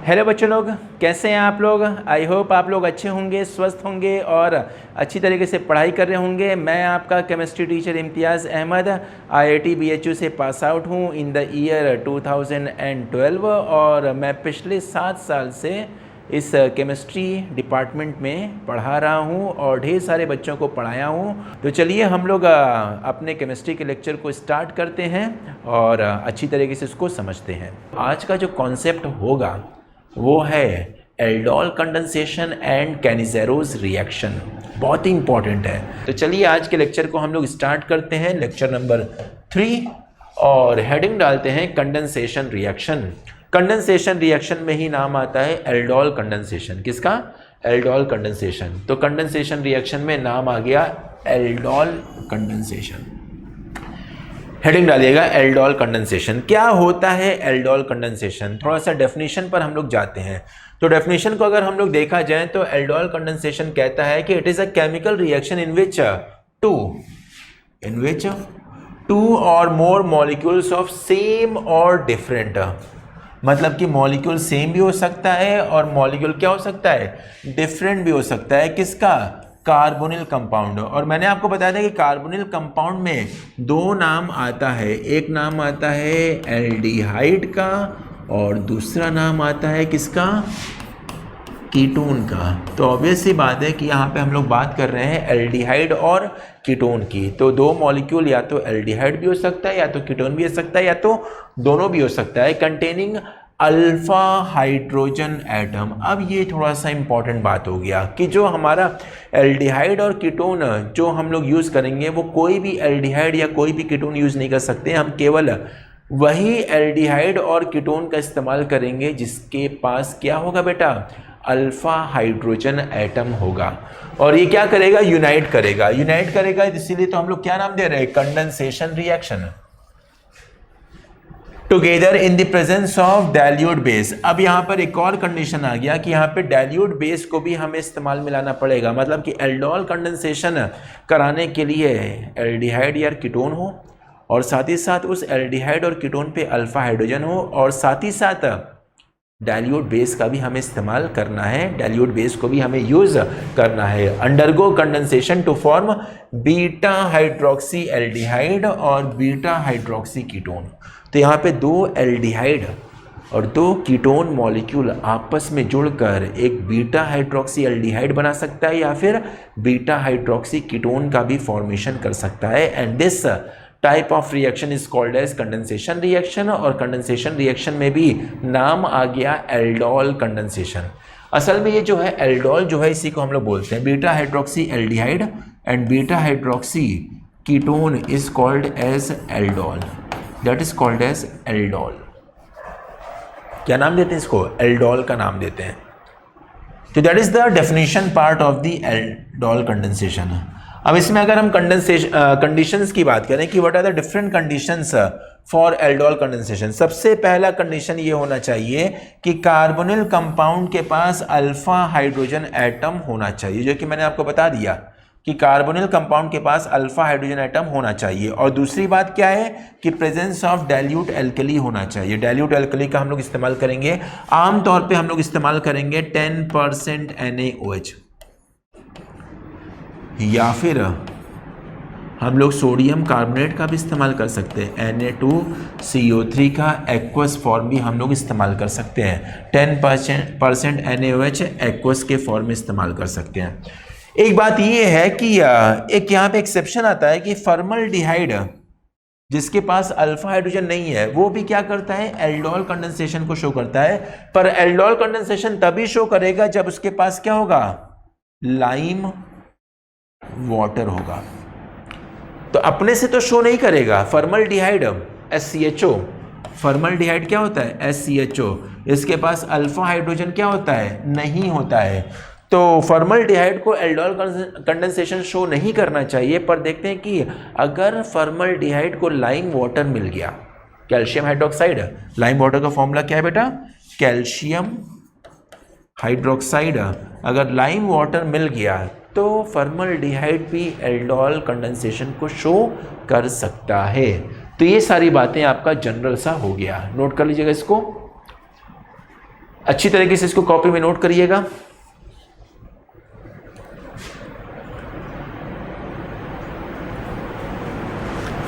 Hello बच्चों लोग, कैसे हैं आप लोग। आई होप आप लोग अच्छे होंगे, स्वस्थ होंगे और अच्छी तरीके से पढ़ाई कर रहे होंगे। मैं आपका केमिस्ट्री टीचर इम्तियाज़ अहमद IIT BHU से पास आउट हूँ इन द ईयर 2012 और मैं पिछले 7 साल से इस केमिस्ट्री डिपार्टमेंट में पढ़ा रहा हूँ और ढेर सारे बच्चों को पढ़ाया हूँ। तो चलिए हम लोग अपने केमिस्ट्री के लेक्चर को स्टार्ट करते हैं और अच्छी तरीके से इसको समझते हैं। आज का जो कॉन्सेप्ट होगा वो है एल्डोल कंडेंसेशन एंड कैनिज़ेरोस रिएक्शन, बहुत ही इंपॉर्टेंट है। तो चलिए आज के लेक्चर को हम लोग स्टार्ट करते हैं, लेक्चर नंबर 3, और हेडिंग डालते हैं कंडेंसेशन रिएक्शन। कंडेंसेशन रिएक्शन में ही नाम आता है एल्डोल कंडेंसेशन। किसका? Aldol condensation. तो कंडेंसेशन रिएक्शन में नाम आ गया एल्डोल कंडेंसेशन। हेडिंग डालिएगा एल्डोल कंडेंसेशन। क्या होता है एल्डोल कंडेंसेशन? थोड़ा सा डेफिनेशन पर हम लोग जाते हैं। तो डेफिनेशन को अगर हम लोग देखा जाए तो एल्डोल कंडेंसेशन कहता है कि it is a chemical reaction in which two और मोर मॉलिक्यूल्स ऑफ सेम और डिफरेंट, मतलब कि मॉलिक्यूल सेम भी हो सकता है और मॉलिक्यूल क्या हो सकता है, डिफरेंट भी हो सकता है। किसका? Carbonyl compound. और मैंने आपको बताया था कि कार्बोनिल कंपाउंड में 2 नाम आता है, एक नाम आता है एल्डिहाइड का और दूसरा नाम आता है किसका? कीटोन का। तो ऑब्वियस सी बात है कि यहाँ पे हम लोग बात कर रहे हैं एल्डिहाइड और कीटोन की। तो 2 मॉलिक्यूल या तो एल्डिहाइड भी हो सकता है या तो कीटोन भी हो सकता है या तो दोनों भी हो सकता है, कंटेनिंग अल्फा हाइड्रोजन एटम। अब ये थोड़ा सा इंपॉर्टेंट बात हो गया कि जो हमारा एल्डिहाइड और कीटोन जो हम लोग यूज़ करेंगे वो कोई भी एल्डिहाइड या कोई भी कीटोन यूज़ नहीं कर सकते। हम केवल वही एल्डिहाइड और कीटोन का इस्तेमाल करेंगे जिसके पास क्या होगा बेटा? अल्फा हाइड्रोजन एटम होगा। और ये क्या करेगा? यूनाइट करेगा। यूनाइट करेगा इसीलिए तो हम लोग क्या नाम दे रहे हैं? Condensation reaction. Together in the presence of dilute base. अब यहाँ पर एक और कंडीशन आ गया कि यहाँ पे डाइल्यूट बेस को भी हमें इस्तेमाल मिलाना पड़ेगा, मतलब कि एल्डोल कंडेंसेशन कराने के लिए एल्डिहाइड या कीटोन हो और साथ ही साथ उस एल्डिहाइड और कीटोन पे अल्फा हाइड्रोजन हो और साथ ही साथ डाइल्यूट बेस का भी हमें इस्तेमाल करना है, डाइल्यूट बेस को भी हमें यूज करना है। Undergo condensation to form beta hydroxy aldehyde और बीटा हाइड्रोक्सी कीटोन। तो यहाँ पे 2 एल्डिहाइड और 2 कीटोन मॉलिक्यूल आपस में जुड़कर एक बीटा हाइड्रोक्सी एल्डिहाइड बना सकता है या फिर बीटा हाइड्रोक्सी कीटोन का भी फॉर्मेशन कर सकता है। And this type of reaction is called as condensation reaction. और कंडेंसेशन रिएक्शन में भी नाम आ गया एल्डोल कंडेंसेशन। असल में ये जो है एल्डोल जो है इसी को हम लोग बोलते हैं beta hydroxy aldehyde and beta hydroxy ketone is called as aldol, that is called as aldol. क्या नाम देते हैं इसको? एल्डोल का नाम देते हैं। तो that is the definition part of the aldol condensation. अब इसमें अगर हम कंडीशंस की बात करें कि what are the different conditions for aldol condensation. सबसे पहला कंडीशन ये होना चाहिए कि कार्बोनिल कंपाउंड के पास अल्फा हाइड्रोजन एटम होना चाहिए, जो कि मैंने आपको बता दिया कि कार्बोनिल कंपाउंड के पास अल्फा हाइड्रोजन एटम होना चाहिए। और दूसरी बात क्या है कि प्रेजेंस ऑफ डाइल्यूट एल्कली होना चाहिए। डाइल्यूट एल्कली का हम लोग इस्तेमाल करेंगे, आमतौर पे हम लोग इस्तेमाल करेंगे 10% NaOH, या फिर हम लोग सोडियम कार्बोनेट का भी इस्तेमाल कर सकते हैं। Na2CO3 का एक्वस फॉर्म भी हम लोग इस्तेमाल कर सकते हैं। 10% NaOH एक्वस के फॉर्म में इस्तेमाल कर सकते हैं। एक बात ये है कि एक यहाँ पे एक्सेप्शन आता है कि फॉर्मल्डिहाइड जिसके पास अल्फा हाइड्रोजन नहीं है वो भी क्या करता है? एल्डोल कंडेंसेशन को शो करता है। पर एल्डोल कंडेंसेशन तभी शो करेगा जब उसके पास क्या होगा? लाइम वाटर होगा। तो अपने से तो शो नहीं करेगा। फॉर्मल्डिहाइड SCHO, फॉर्मल्डिहाइड क्या होता है? SCHO। इसके पास अल्फा हाइड्रोजन क्या होता है? नहीं होता है। तो फॉर्मल्डिहाइड को एल्डोल कंडेंसेशन शो नहीं करना चाहिए। पर देखते हैं कि अगर फॉर्मल्डिहाइड को लाइम वाटर मिल गया, कैल्शियम हाइड्रोक्साइड, लाइम वाटर का फॉर्मूला क्या है बेटा? Calcium hydroxide. अगर लाइम वाटर मिल गया तो फॉर्मल्डिहाइड भी एल्डोल कंडेंसेशन को शो कर सकता है। तो ये सारी बातें आपका जनरल सा हो गया, नोट कर लीजिएगा इसको। अच्छी तरीके से इसको कॉपी में नोट करिएगा।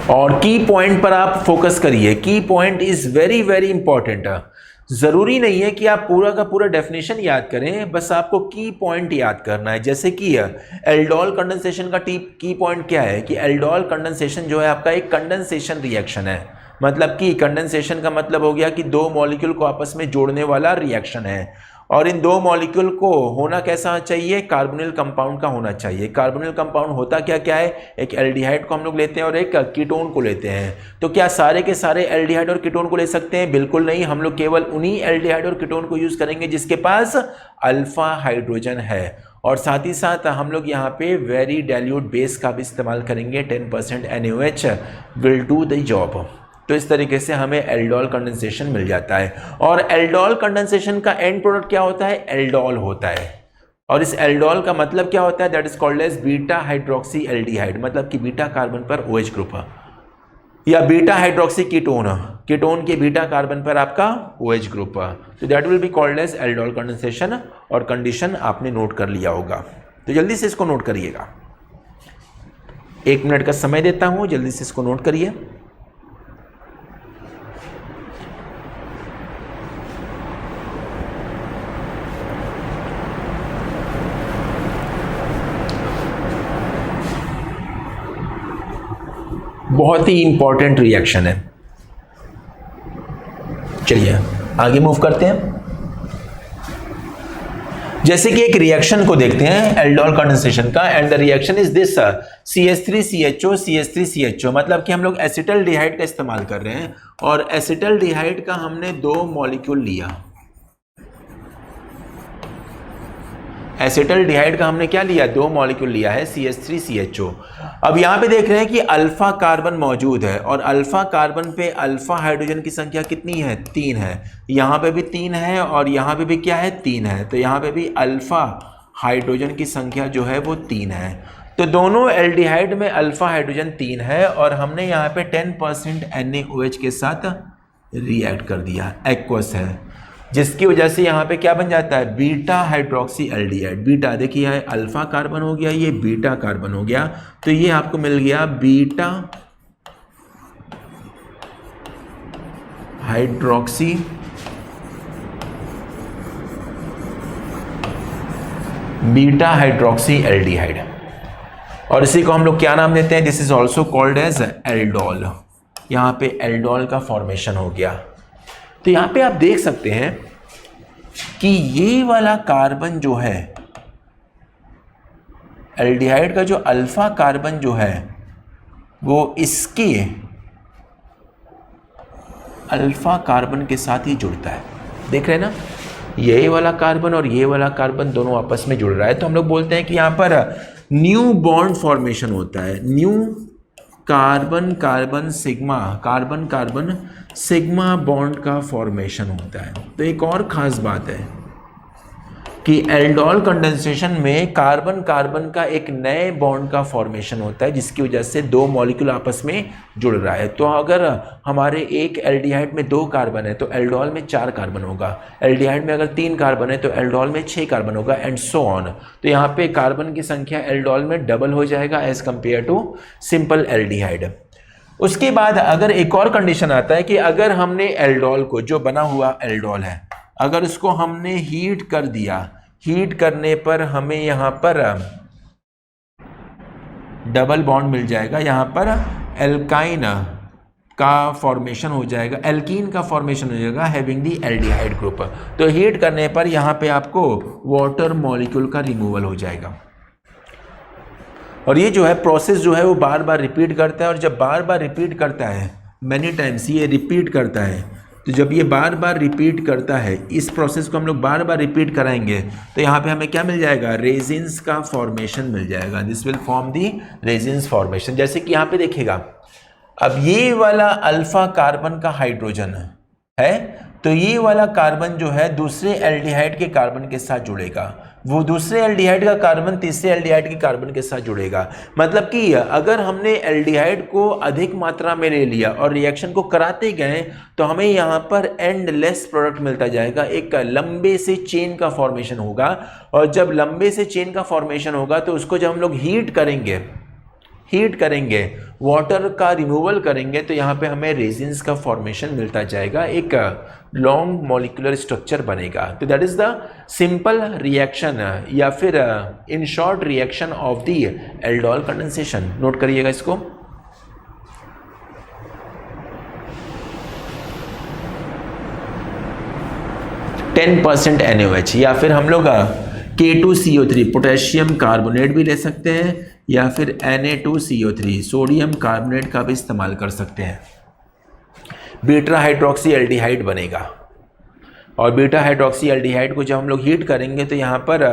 और की पॉइंट पर आप फोकस करिए। की point is very very important. जरूरी नहीं है कि आप पूरा का पूरा डेफिनेशन याद करें, बस आपको की पॉइंट याद करना है। जैसे कि एल्डोल कंडेंसेशन का की पॉइंट क्या है कि एल्डोल कंडेंसेशन जो है आपका एक कंडेंसेशन रिएक्शन है। मतलब कि कंडेंसेशन का मतलब हो गया कि दो मॉलिक्यूल को आपस में जोड़ने वाला रिएक्शन है, और इन दो मॉलिक्यूल को होना कैसा चाहिए, कार्बोनिल कंपाउंड का होना चाहिए। कार्बोनिल कंपाउंड होता क्या क्या है, एक एल्डिहाइड को हम लोग लेते हैं और एक कीटोन को लेते हैं। तो क्या सारे के सारे एल्डिहाइड और कीटोन को ले सकते हैं? बिल्कुल नहीं, हम लोग केवल उन्हीं एल्डिहाइड और कीटोन को यूज करेंगे जिसके पास अल्फा हाइड्रोजन है। और साथ ही साथ हम लोग यहाँ पे वेरी डाइल्यूट बेस का भी इस्तेमाल करेंगे। 10% NaOH will do the job. तो इस तरीके से हमें एल्डोल कंडेंसेशन मिल जाता है। और एल्डोल कंडेंसेशन का एंड प्रोडक्ट क्या होता है, एल्डोल होता है। और इस एल्डोल का मतलब क्या होता है, that is called as beta hydroxy aldehyde. मतलब कि बीटा कार्बन पर OH ग्रुप या बीटा हाइड्रोक्सी कीटोन, कीटोन के बीटा कार्बन पर आपका OH ग्रुप, तो that will be called as aldol condensation. और कंडीशन आपने नोट कर लिया होगा, तो जल्दी से इसको नोट करिएगा। 1 मिनट का समय देता हूं, जल्दी से इसको नोट करिए। बहुत ही इंपॉर्टेंट रिएक्शन है। चलिए आगे मूव करते हैं। जैसे कि एक रिएक्शन को देखते हैं एल्डोल कंडेंसेशन का, and the reaction is this CH3CHO CH3CHO। मतलब कि हम लोग एसिटल्डिहाइड का इस्तेमाल कर रहे हैं, और एसिटल्डिहाइड का हमने 2 मॉलिक्यूल लिया। एसिटल्डिहाइड का हमने क्या लिया, 2 मॉलिक्यूल लिया है, CH3CHO। अब यहाँ पे देख रहे हैं कि अल्फा कार्बन मौजूद है, और अल्फा कार्बन पे अल्फा हाइड्रोजन की संख्या कितनी है, 3 है। यहाँ पे भी 3 है, और यहाँ पे भी क्या है, 3 है। तो यहाँ पे भी अल्फा हाइड्रोजन की संख्या जो है वो 3 है। तो दोनों एल्डिहाइड में अल्फा हाइड्रोजन 3 है, और हमने यहाँ पे 10% NaOH के साथ रिएक्ट कर दिया, एक्वस है, जिसकी वजह से यहाँ पे क्या बन जाता है, बीटा हाइड्रोक्सी एल्डिहाइड। बीटा देखिए है, अल्फा कार्बन हो गया, ये बीटा कार्बन हो गया, तो ये आपको मिल गया बीटा हाइड्रोक्सी एल्डिहाइड। और इसी को हम लोग क्या नाम देते हैं, this is also called as aldol. यहाँ पे एल्डोल का फॉर्मेशन हो गया। तो यहाँ पे आप देख सकते हैं कि ये वाला कार्बन जो है, एल्डिहाइड का जो अल्फा कार्बन जो है वो इसके अल्फा कार्बन के साथ ही जुड़ता है। देख रहे हैं ना, ये वाला कार्बन और ये वाला कार्बन दोनों आपस में जुड़ रहा है। तो हम लोग बोलते हैं कि यहाँ पर न्यू बॉन्ड फॉर्मेशन होता है। New carbon carbon sigma, carbon carbon sigma bond का फॉर्मेशन होता है। तो एक और ख़ास बात है कि एल्डोल कंडेंसेशन में कार्बन कार्बन का एक नए बॉन्ड का फॉर्मेशन होता है, जिसकी वजह से 2 मॉलिक्यूल आपस में जुड़ रहा है। तो अगर हमारे एक एल्डिहाइड में 2 कार्बन है तो एल्डोल में 4 कार्बन होगा। एल्डिहाइड में अगर 3 कार्बन है तो एल्डोल में 6 कार्बन होगा, एंड सो ऑन। तो यहाँ पे कार्बन की संख्या एल्डोल में डबल हो जाएगा as compare to simple aldehyde. उसके बाद अगर एक और कंडीशन आता है कि अगर हमने एल्डोल को, जो बना हुआ एल्डोल है, अगर उसको हमने हीट कर दिया, हीट करने पर हमें यहाँ पर डबल बॉन्ड मिल जाएगा। यहाँ पर एल्काइन का फॉर्मेशन हो जाएगा, एल्कीन का फॉर्मेशन हो जाएगा हैविंग दी एल्डिहाइड ग्रुप। तो हीट करने पर यहाँ पे आपको वाटर मॉलिक्यूल का रिमूवल हो जाएगा। और ये जो है प्रोसेस जो है वो बार बार रिपीट करता है, और जब बार बार रिपीट करता है, मैनी टाइम्स ये रिपीट करता है, तो जब ये बार बार रिपीट करता है, इस प्रोसेस को हम लोग बार बार रिपीट कराएंगे, तो यहाँ पे हमें क्या मिल जाएगा, रेजिन्स का फॉर्मेशन मिल जाएगा। This will form the resins formation. जैसे कि यहाँ पे देखिएगा, अब ये वाला अल्फा कार्बन का हाइड्रोजन है, तो ये वाला कार्बन जो है दूसरे एल्डिहाइड के कार्बन के साथ जुड़ेगा, वो दूसरे एल्डिहाइड का कार्बन तीसरे एल्डिहाइड के कार्बन के साथ जुड़ेगा। मतलब कि अगर हमने एल्डिहाइड को अधिक मात्रा में ले लिया और रिएक्शन को कराते गए तो हमें यहाँ पर एंडलेस प्रोडक्ट मिलता जाएगा, एक लंबे से चेन का फॉर्मेशन होगा। और जब लंबे से चेन का फॉर्मेशन होगा तो उसको जब हम लोग हीट करेंगे, वाटर का रिमूवल करेंगे, तो यहाँ पे हमें रेजिन्स का फॉर्मेशन मिलता जाएगा, एक लॉन्ग मॉलिक्यूलर स्ट्रक्चर बनेगा। तो that is the simple reaction या फिर in short reaction of the aldol condensation. Note करिएगा इसको। %, NaOH या फिर हम लोग K2CO3 पोटेशियम कार्बोनेट भी ले सकते हैं या फिर Na2CO3 सोडियम कार्बोनेट का भी इस्तेमाल कर सकते हैं। बीटा हाइड्रोक्सी एल्डिहाइड बनेगा और बीटा हाइड्रोक्सी एल्डिहाइड को जब हम लोग हीट करेंगे तो यहाँ पर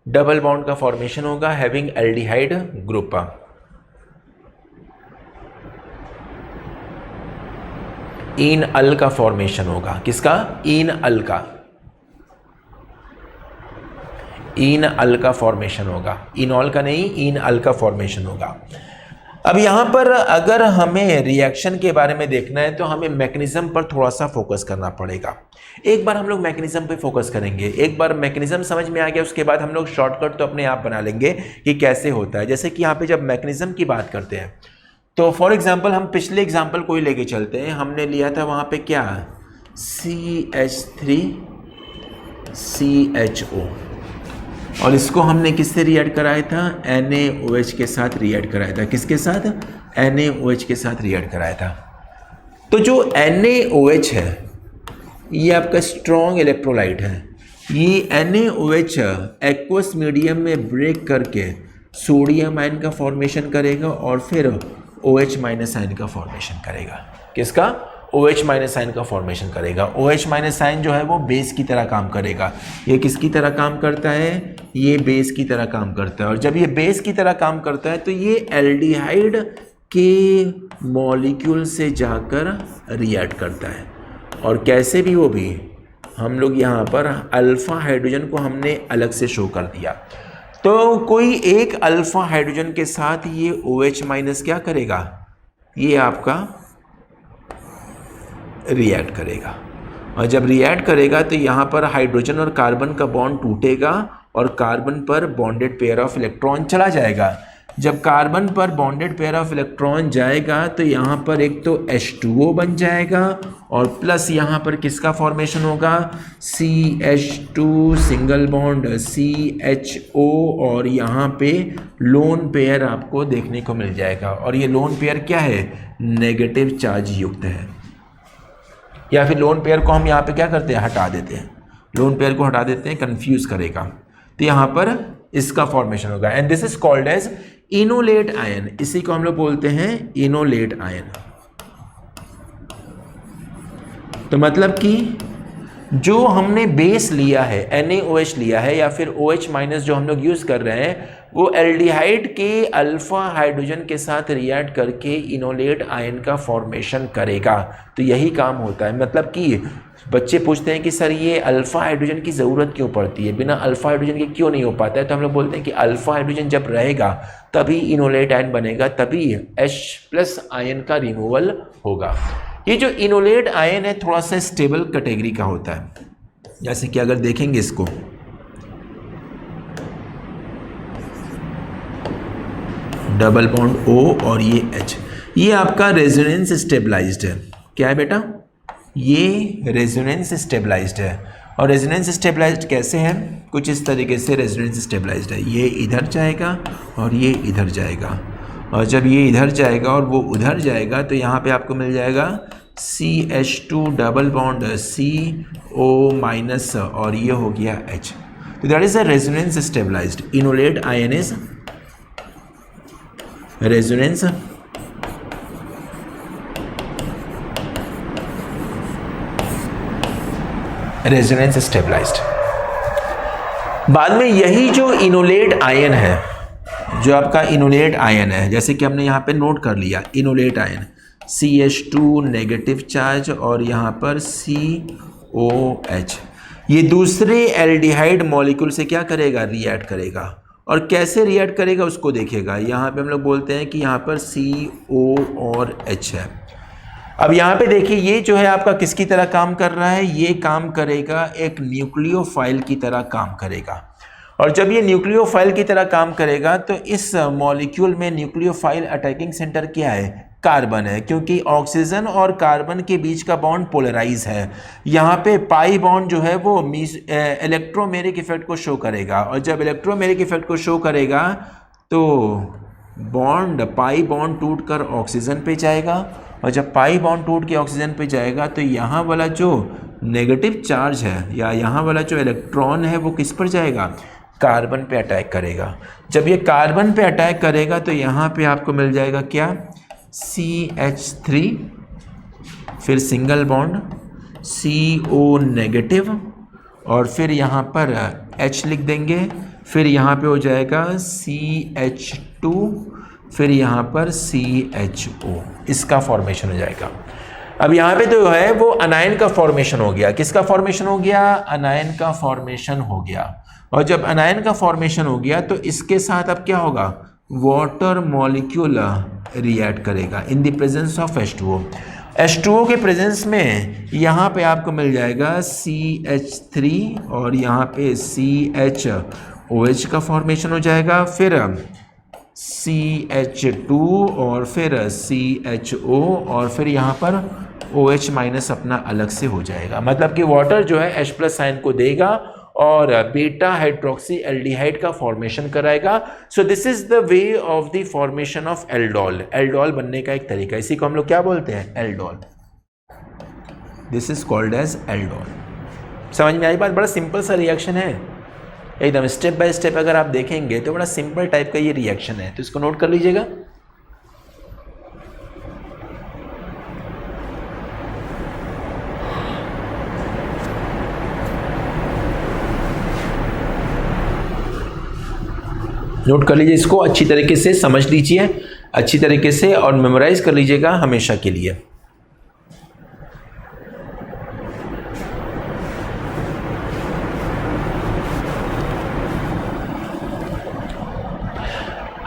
डबल बॉन्ड का फॉर्मेशन होगा हैविंग एल्डिहाइड ग्रुप। इन अल का फॉर्मेशन होगा, किसका? इन अल का फॉर्मेशन होगा, इनॉल का नहीं, इन अल का फॉर्मेशन होगा। अब यहाँ पर अगर हमें रिएक्शन के बारे में देखना है तो हमें मैकेनिज्म पर थोड़ा सा फोकस करना पड़ेगा। एक बार हम लोग मैकेनिज्म पे फोकस करेंगे, एक बार मैकेनिज्म समझ में आ गया उसके बाद हम लोग शॉर्टकट तो अपने आप बना लेंगे कि कैसे होता है। जैसे कि यहाँ पे जब मैकेनिज्म की बात करते हैं तो फॉर एग्जांपल हम पिछले एग्जांपल को ही लेके चलते हैं। हमने लिया था वहाँ पे क्या, CH3CHO और इसको हमने किससे रिएक्ट कराया था? NaOH के साथ रिएक्ट कराया था। किसके साथ? NaOH के साथ रिएक्ट कराया था। तो जो NaOH है ये आपका स्ट्रॉन्ग इलेक्ट्रोलाइट है। ये NaOH एक्वस मीडियम में ब्रेक करके सोडियम आयन का फॉर्मेशन करेगा और फिर OH- आयन का फॉर्मेशन करेगा। किसका? OH- आयन का फॉर्मेशन करेगा। OH- आयन जो है वो बेस की तरह काम करेगा। ये किसकी तरह काम करता है? ये बेस की तरह काम करता है। और जब ये बेस की तरह काम करता है तो ये एल्डिहाइड के मॉलिक्यूल से जाकर रिएक्ट करता है। और कैसे भी वो भी हम लोग यहाँ पर अल्फा हाइड्रोजन को हमने अलग से शो कर दिया। तो कोई एक अल्फा हाइड्रोजन के साथ ये OH- क्या करेगा? ये आपका रिएक्ट करेगा। और जब रिएक्ट करेगा तो यहाँ पर हाइड्रोजन और कार्बन का बॉन्ड टूटेगा और कार्बन पर बॉन्डेड पेयर ऑफ इलेक्ट्रॉन चला जाएगा। जब कार्बन पर बॉन्डेड पेयर ऑफ इलेक्ट्रॉन जाएगा तो यहाँ पर एक तो H2O बन जाएगा और प्लस यहाँ पर किसका फॉर्मेशन होगा? CH2 सिंगल बॉन्ड CHO और यहाँ पे लोन पेयर आपको देखने को मिल जाएगा। और ये लोन पेयर क्या है? नेगेटिव चार्ज युक्त है। या फिर लोन पेयर को हम यहाँ पे क्या करते हैं? हटा देते हैं। लोन पेयर को हटा देते हैं, कंफ्यूज करेगा। तो यहाँ पर इसका फॉर्मेशन होगा and this is called as enolate ion. इसी को हम लोग बोलते हैं इनोलेट आयन। तो मतलब कि जो हमने बेस लिया है NaOH लिया है या फिर OH- जो हम लोग यूज कर रहे हैं वो एल्डिहाइड के अल्फा हाइड्रोजन के साथ रिएक्ट करके इनोलेट आयन का फॉर्मेशन करेगा। तो यही काम होता है। मतलब कि बच्चे पूछते हैं कि सर ये अल्फा हाइड्रोजन की ज़रूरत क्यों पड़ती है, बिना अल्फा हाइड्रोजन के क्यों नहीं हो पाता है? तो हम लोग बोलते हैं कि अल्फा हाइड्रोजन जब रहेगा तभी इनोलेट आयन बनेगा, तभी H+ आयन का रिमूवल होगा। ये जो इनोलेट आयन है थोड़ा सा स्टेबल कैटेगरी का होता है। जैसे कि अगर देखेंगे इसको, डबल बॉन्ड O और ये H, ये आपका रेजोनेंस स्टेबलाइज्ड है। क्या है बेटा? ये रेजोनेंस स्टेबलाइज्ड है। और रेजोनेंस स्टेबलाइज्ड कैसे है? कुछ इस तरीके से रेजोनेंस स्टेबलाइज्ड है। ये इधर जाएगा और ये इधर जाएगा और जब ये इधर जाएगा और वो उधर जाएगा तो यहाँ पे आपको मिल जाएगा CH2 डबल बॉन्ड CO- और ये हो गया H। तो that is a resonance stabilized. Enolate ion is resonance stabilized. बाद में यही जो इनोलेट आयन है, जो आपका इनोलेट आयन है, जैसे कि हमने यहाँ पे नोट कर लिया enolate ion CH2 negative charge और यहाँ पर CO OH ये दूसरे एल्डिहाइड मॉलिक्यूल से क्या करेगा, रिएक्ट करेगा। और कैसे रिएक्ट करेगा उसको देखेगा। यहाँ पे हम लोग बोलते हैं कि यहाँ पर CO और H है। अब यहाँ पे देखिए ये जो है आपका किसकी तरह काम कर रहा है, ये काम करेगा एक न्यूक्लियोफाइल की तरह काम करेगा। और जब ये न्यूक्लियोफाइल की तरह काम करेगा तो इस मॉलिक्यूल में न्यूक्लियोफाइल अटैकिंग सेंटर क्या है, कार्बन है, क्योंकि ऑक्सीजन और कार्बन के बीच का बॉन्ड पोलराइज है। यहाँ पे पाई बॉन्ड जो है वो इलेक्ट्रोमेरिक इफेक्ट को शो करेगा, और जब इलेक्ट्रोमेरिक इफेक्ट को शो करेगा तो बॉन्ड पाई बॉन्ड टूटकर ऑक्सीजन पे जाएगा, और जब पाई बॉन्ड टूट के ऑक्सीजन पे जाएगा तो यहाँ वाला जो नेगेटिव चार्ज है या यहाँ वाला जो इलेक्ट्रॉन है वो किस पर जाएगा, कार्बन पे अटैक करेगा। जब ये कार्बन पे अटैक करेगा तो यहाँ पे आपको मिल जाएगा क्या, CH3, फिर सिंगल बॉन्ड CO नेगेटिव, और फिर यहाँ पर H लिख देंगे, फिर यहाँ पे हो जाएगा CH2, फिर यहाँ पर CHO, इसका फॉर्मेशन हो जाएगा। अब यहाँ पे तो है वो अनायन का फॉर्मेशन हो गया। किसका फॉर्मेशन हो गया, अनायन का फॉर्मेशन हो गया। और जब अनायन का फॉर्मेशन हो गया तो इसके साथ अब क्या होगा, वाटर मॉलिक्यूल रिएक्ट करेगा in the presence of H2O। H2O के प्रेजेंस में यहाँ पे आपको मिल जाएगा CH3 और यहाँ पे CHOH का फॉर्मेशन हो जाएगा, फिर CH2 और फिर CHO, और फिर यहाँ पर OH माइनस अपना अलग से हो जाएगा। मतलब कि वाटर जो है H प्लस साइन को देगा और बीटा हाइड्रोक्सी एल्डिहाइड का फॉर्मेशन कराएगा। So this is the way of the formation of aldol. Aldol बनने का एक तरीका, इसी को हम लोग क्या बोलते हैं, aldol. This is called as aldol. समझ में आई बात, बड़ा सिंपल सा रिएक्शन है एकदम, स्टेप बाय स्टेप अगर आप देखेंगे तो बड़ा सिंपल टाइप का ये रिएक्शन है, तो इसको नोट कर लीजिएगा। नोट कर लीजिए, इसको अच्छी तरीके से समझ लीजिए, अच्छी तरीके से, और मेमोराइज कर लीजिएगा हमेशा के लिए।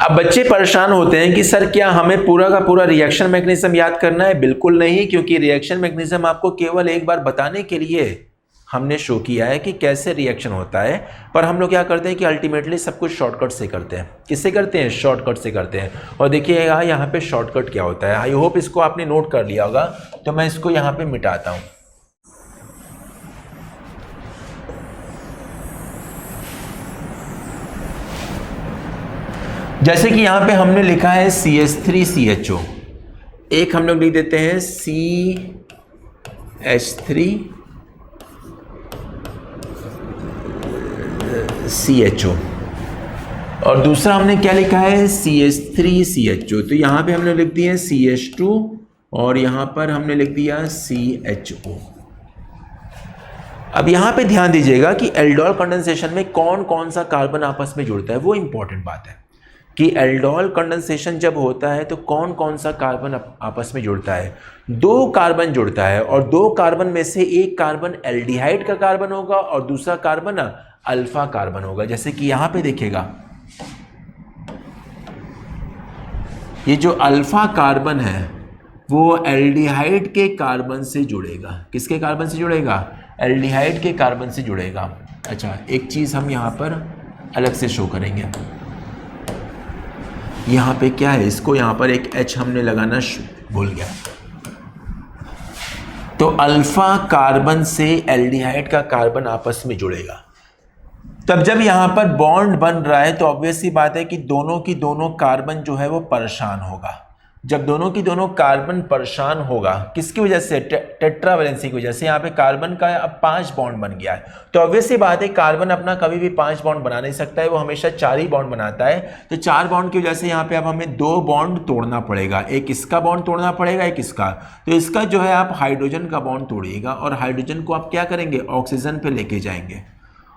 अब बच्चे परेशान होते हैं कि सर क्या हमें पूरा का पूरा रिएक्शन मैकेनिज्म याद करना है? बिल्कुल नहीं, क्योंकि रिएक्शन मैकेनिज्म आपको केवल एक बार बताने के लिए हमने शो किया है कि कैसे रिएक्शन होता है, पर हम लोग क्या करते हैं कि अल्टीमेटली सब कुछ शॉर्टकट से करते हैं। किससे करते हैं? शॉर्टकट से करते हैं। और देखिएगा यहाँ पे शॉर्टकट क्या होता है। आई होप इसको आपने नोट कर लिया होगा, तो मैं इसको यहाँ पे मिटाता हूँ। जैसे कि यहाँ पे हमने लिखा है CH3CHO, एक हम लोग लिख देते हैं CH3CHO, और दूसरा हमने क्या लिखा है CH3CHO, तो यहाँ पे हमने लिख दिया CH2 और यहाँ पर हमने लिख दिया CHO। अब यहाँ पे ध्यान दीजिएगा कि एल्डोल कंडेंसेशन में कौन कौन सा कार्बन आपस में जुड़ता है, वो इंपॉर्टेंट बात है कि एल्डोल कंडेंसेशन जब होता है तो कौन कौन सा कार्बन आपस में जुड़ता है। 2 कार्बन जुड़ता है, और 2 कार्बन में से एक कार्बन एल्डिहाइड का कार्बन होगा और दूसरा कार्बन अल्फा कार्बन होगा। जैसे कि यहां पे देखिएगा, ये जो अल्फा कार्बन है वो एल्डिहाइड के कार्बन से जुड़ेगा। किसके कार्बन से जुड़ेगा? एल्डिहाइड के कार्बन से जुड़ेगा। अच्छा, एक चीज हम यहां पर अलग से शो करेंगे। यहाँ पे क्या है, इसको यहाँ पर एक H हमने लगाना भूल गया। तो अल्फा कार्बन से एल्डिहाइड का कार्बन आपस में जुड़ेगा। तब जब यहाँ पर बॉन्ड बन रहा है तो ऑब्वियस सी बात है कि दोनों की दोनों कार्बन जो है वो परेशान होगा। जब दोनों की दोनों कार्बन परेशान होगा, किसकी वजह से? टेट्रावैलेंसी की वजह से। यहाँ पे कार्बन का अब 5 बॉन्ड बन गया है, तो ऑब्वियस सी बात है कार्बन अपना कभी भी 5 बॉन्ड बना नहीं सकता है, वो हमेशा 4 ही बॉन्ड बनाता है। तो 4 बॉन्ड की वजह से यहाँ पे अब हमें 2 बॉन्ड तोड़ना पड़ेगा, एक इसका बॉन्ड तोड़ना पड़ेगा, एक इसका। तो इसका जो है आप हाइड्रोजन का बॉन्ड तोड़िएगा, और हाइड्रोजन को आप क्या करेंगे? ऑक्सीजन पे लेके जाएंगे,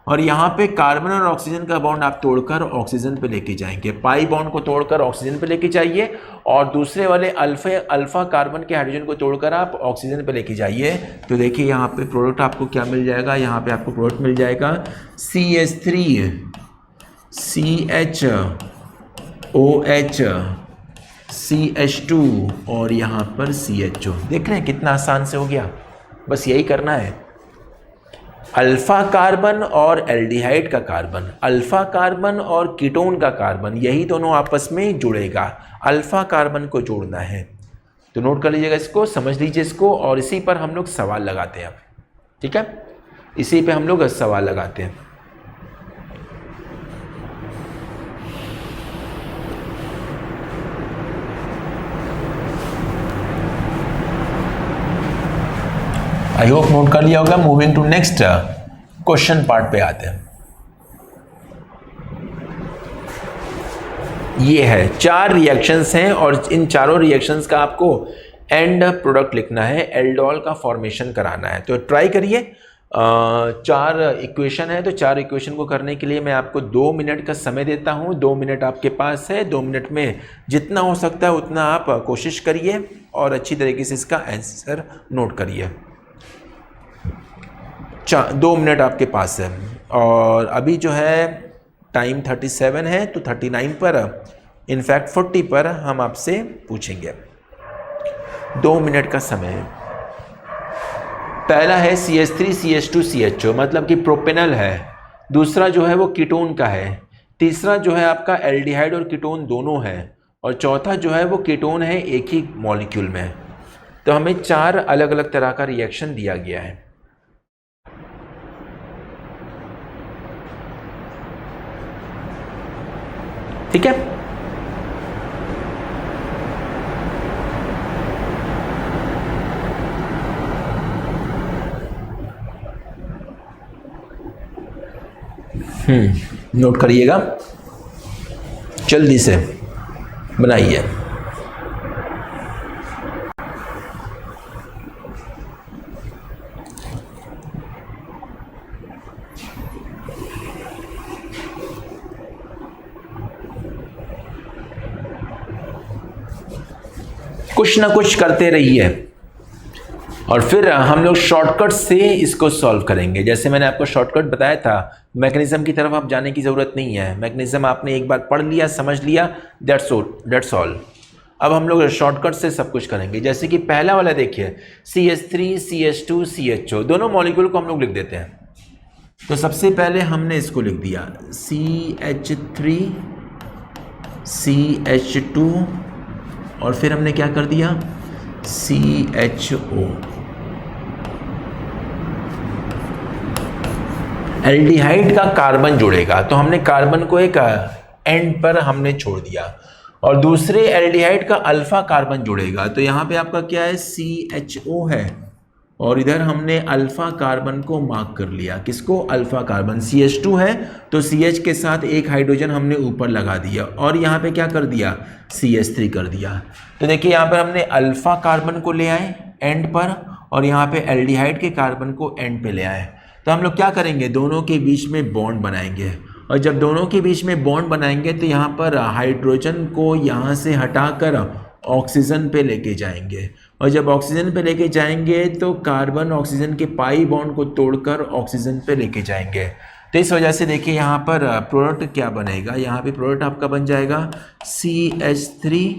और यहाँ पे कार्बन और ऑक्सीजन का बॉन्ड आप तोड़कर ऑक्सीजन पे लेके जाएंगे, पाई बॉन्ड को तोड़कर ऑक्सीजन पे लेके जाइए और दूसरे वाले अल्फा कार्बन के हाइड्रोजन को तोड़कर आप ऑक्सीजन पे लेके जाइए। तो देखिए यहाँ पे प्रोडक्ट आपको क्या मिल जाएगा, यहाँ पे आपको प्रोडक्ट मिल जाएगा CH3 CHOH CH2 और यहाँ पर CHO। देख रहे हैं कितना आसान से हो गया, बस यही करना है। अल्फा कार्बन और एल्डिहाइड का कार्बन, अल्फा कार्बन और कीटोन का कार्बन, यही दोनों आपस में जुड़ेगा, अल्फा कार्बन को जोड़ना है। तो नोट कर लीजिएगा इसको, समझ लीजिए इसको, और इसी पर हम लोग सवाल लगाते हैं अब, ठीक है, इसी पे हम लोग सवाल लगाते हैं। आई होप नोट कर लिया होगा। Moving to next question part पे आते हैं। ये है 4 रिएक्शंस हैं और इन चारों रिएक्शंस का आपको एंड प्रोडक्ट लिखना है, एल्डोल का फॉर्मेशन कराना है। तो ट्राई करिए। 4 इक्वेशन है, तो 4 इक्वेशन को करने के लिए मैं आपको 2 मिनट का समय देता हूँ। 2 मिनट आपके पास है, 2 मिनट में जितना हो सकता है उतना आप कोशिश करिए और अच्छी तरीके से इसका आंसर नोट करिए। 2 मिनट आपके पास है और अभी जो है टाइम 37 है, तो 39 पर, इनफैक्ट 40 पर हम आपसे पूछेंगे। 2 मिनट का समय है। पहला है CH3 CH2 CHO, मतलब कि प्रोपेनल है। दूसरा जो है वो कीटोन का है। तीसरा जो है आपका एल्डिहाइड और कीटोन दोनों है। और चौथा जो है वो कीटोन है एक ही मॉलिक्यूल में। तो हमें 4 अलग अलग तरह का रिएक्शन दिया गया है। ठीक है, नोट करिएगा, जल्दी से बनाइए। कुछ ना कुछ करते रहिए और फिर हम लोग शॉर्टकट से इसको सॉल्व करेंगे। जैसे मैंने आपको शॉर्टकट बताया था, मैकेनिज्म की तरफ आप जाने की ज़रूरत नहीं है। मैकेनिज्म आपने एक बार पढ़ लिया, समझ लिया, दैट्स ऑल। अब हम लोग शॉर्टकट से सब कुछ करेंगे। जैसे कि पहला वाला देखिए, CH3 CH2 CHO, दोनों मॉलिक्यूल को हम लोग लिख देते हैं। तो सबसे पहले हमने इसको लिख दिया CH3 CH2 और फिर हमने क्या कर दिया CHO। एल्डिहाइड का कार्बन जुड़ेगा, तो हमने कार्बन को एक एंड पर हमने छोड़ दिया और दूसरे एल्डिहाइड का अल्फा कार्बन जुड़ेगा। तो यहाँ पे आपका क्या है CHO है और इधर हमने अल्फा कार्बन को मार्क कर लिया। किसको? Alpha carbon. CH2 है तो CH के साथ एक हाइड्रोजन हमने ऊपर लगा दिया और यहाँ पे क्या कर दिया CH3 कर दिया। तो देखिए यहाँ पर हमने अल्फा कार्बन को ले आए एंड पर और यहाँ पे एल्डिहाइड के कार्बन को एंड पे ले आए। तो हम लोग क्या करेंगे, दोनों के बीच में बॉन्ड बनाएंगे और जब दोनों के बीच में बॉन्ड बनाएंगे तो यहाँ पर हाइड्रोजन को यहाँ से हटाकर ऑक्सीजन पे लेके जाएंगे और जब ऑक्सीजन पे लेके जाएंगे तो कार्बन ऑक्सीजन के पाई बॉन्ड को तोड़कर ऑक्सीजन पे लेके जाएंगे। तो इस वजह से देखिए यहाँ पर प्रोडक्ट क्या बनेगा, यहाँ पे प्रोडक्ट आपका बन जाएगा CH3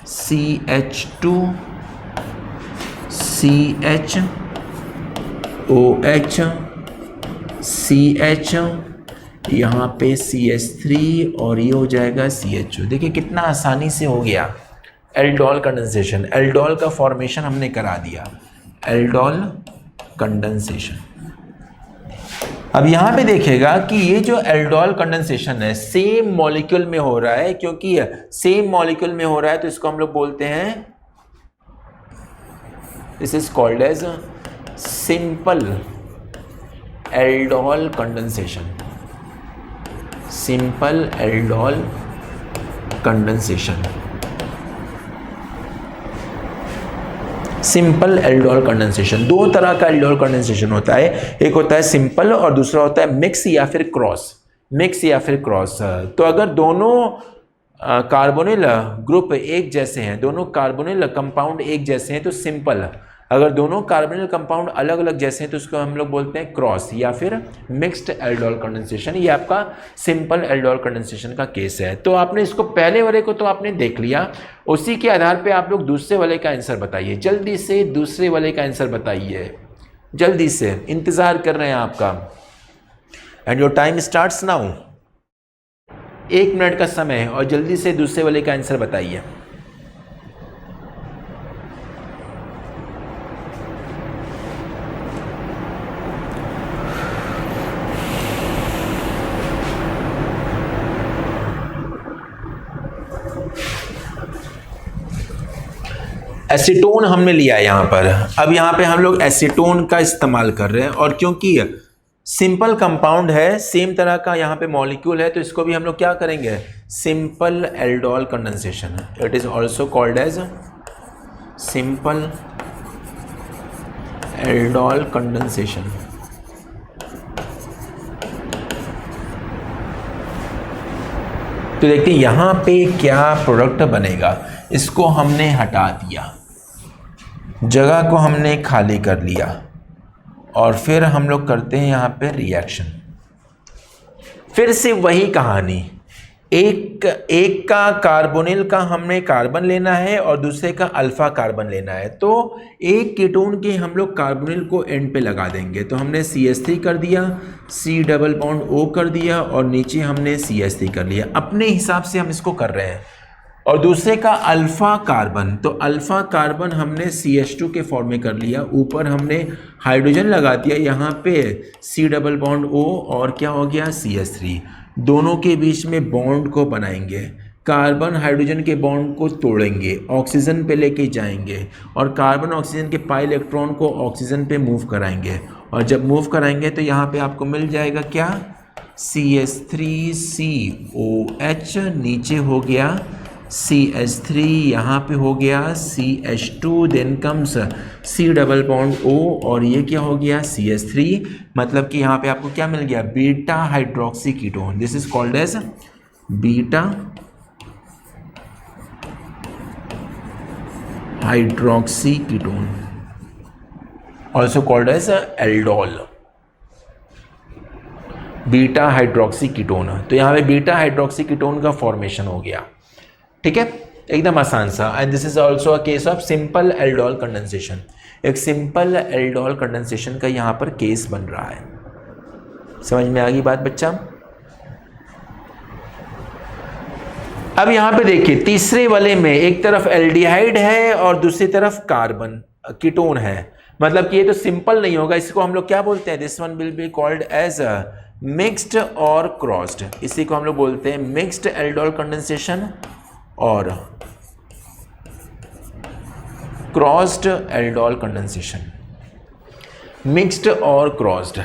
CH2 CHOH CH, यहाँ पे CH3 और ये हो जाएगा CHO। देखिए कितना आसानी से हो गया एल्डोल कंडेंसेशन। एल्डोल का फॉर्मेशन हमने करा दिया, एल्डोल कंडेंसेशन। अब यहाँ पे देखिएगा कि ये जो एल्डोल कंडेंसेशन है सेम मॉलिक्यूल में हो रहा है, क्योंकि सेम मॉलिक्यूल में हो रहा है तो इसको हम लोग बोलते हैं, this is called as simple aldol condensation. Simple aldol condensation. Simple aldol condensation. दो तरह का एल्डोल कंडेंसेशन होता है, एक होता है सिंपल और दूसरा होता है मिक्स या फिर क्रॉस। मिक्स या फिर क्रॉस। तो अगर दोनों कार्बोनिल ग्रुप एक जैसे हैं, दोनों कार्बोनिल कंपाउंड एक जैसे हैं तो सिंपल। अगर दोनों कार्बोनिल कंपाउंड अलग अलग जैसे हैं तो उसको हम लोग बोलते हैं क्रॉस या फिर मिक्स्ड एल्डोल कंडेंसेशन। ये आपका सिंपल एल्डोल कंडेंसेशन का केस है। तो आपने इसको पहले वाले को तो आपने देख लिया, उसी के आधार पे आप लोग दूसरे वाले का आंसर बताइए। जल्दी से दूसरे वाले का आंसर बताइए, जल्दी से, इंतज़ार कर रहे हैं आपका। And your time starts now. 1 minute का समय है और जल्दी से दूसरे वाले का आंसर बताइए। एसीटोन हमने लिया है यहाँ पर। अब यहाँ पे हम लोग एसीटोन का इस्तेमाल कर रहे हैं और क्योंकि सिंपल कंपाउंड है, सेम तरह का यहाँ पे मॉलिक्यूल है, तो इसको भी हम लोग क्या करेंगे, simple aldol condensation. It is also called as simple aldol condensation. तो देखते हैं यहाँ पे क्या प्रोडक्ट बनेगा। इसको हमने हटा दिया, जगह को हमने खाली कर लिया और फिर हम लोग करते हैं यहाँ पे रिएक्शन। फिर से वही कहानी, एक का कार्बोनिल का हमने कार्बन लेना है और दूसरे का अल्फा कार्बन लेना है। तो एक कीटोन के हम लोग कार्बोनिल को एंड पे लगा देंगे। तो हमने CH3 कर दिया, C डबल बॉन्ड O कर दिया और नीचे हमने CH3 कर लिया। अपने हिसाब से हम इसको कर रहे हैं। और दूसरे का अल्फा कार्बन, तो अल्फा कार्बन हमने CH2 के फॉर्म में कर लिया, ऊपर हमने हाइड्रोजन लगा दिया, यहाँ पे C डबल बॉन्ड O और क्या हो गया CH3। दोनों के बीच में बॉन्ड को बनाएंगे, कार्बन हाइड्रोजन के बॉन्ड को तोड़ेंगे, ऑक्सीजन पे लेके जाएंगे और कार्बन ऑक्सीजन के पाई इलेक्ट्रॉन को ऑक्सीजन पे मूव कराएंगे। और जब मूव कराएंगे तो यहाँ पे आपको मिल जाएगा क्या, CH3COH, नीचे हो गया CH3, यहाँ पे हो गया CH2, then comes C double bond O और ये क्या हो गया CH3। मतलब कि यहाँ पे आपको क्या मिल गया, beta hydroxy ketone. This is called as beta hydroxy ketone, also called as aldol, beta hydroxy ketone. तो यहाँ पे बीटा हाइड्रोक्सी कीटोन का फॉर्मेशन हो गया। ठीक है, एकदम आसान सा। And this is also a case of simple aldol condensation. एक सिंपल एल्डोल कंडेंसेशन का यहाँ पर केस बन रहा है। समझ में आ गई बात बच्चा? अब यहाँ पे देखिए, तीसरे वाले में एक तरफ एल्डिहाइड है और दूसरी तरफ कार्बन कीटोन है। मतलब कि ये तो सिंपल नहीं होगा, इसको हम लोग क्या बोलते हैं, this one will be called as mixed और क्रॉस्ड। इसी को हम लोग बोलते हैं मिक्स्ड एल्डोल कंडेंसेशन और क्रॉस्ड एल्डोल कंडेंसेशन। मिक्स्ड और क्रॉस्ड।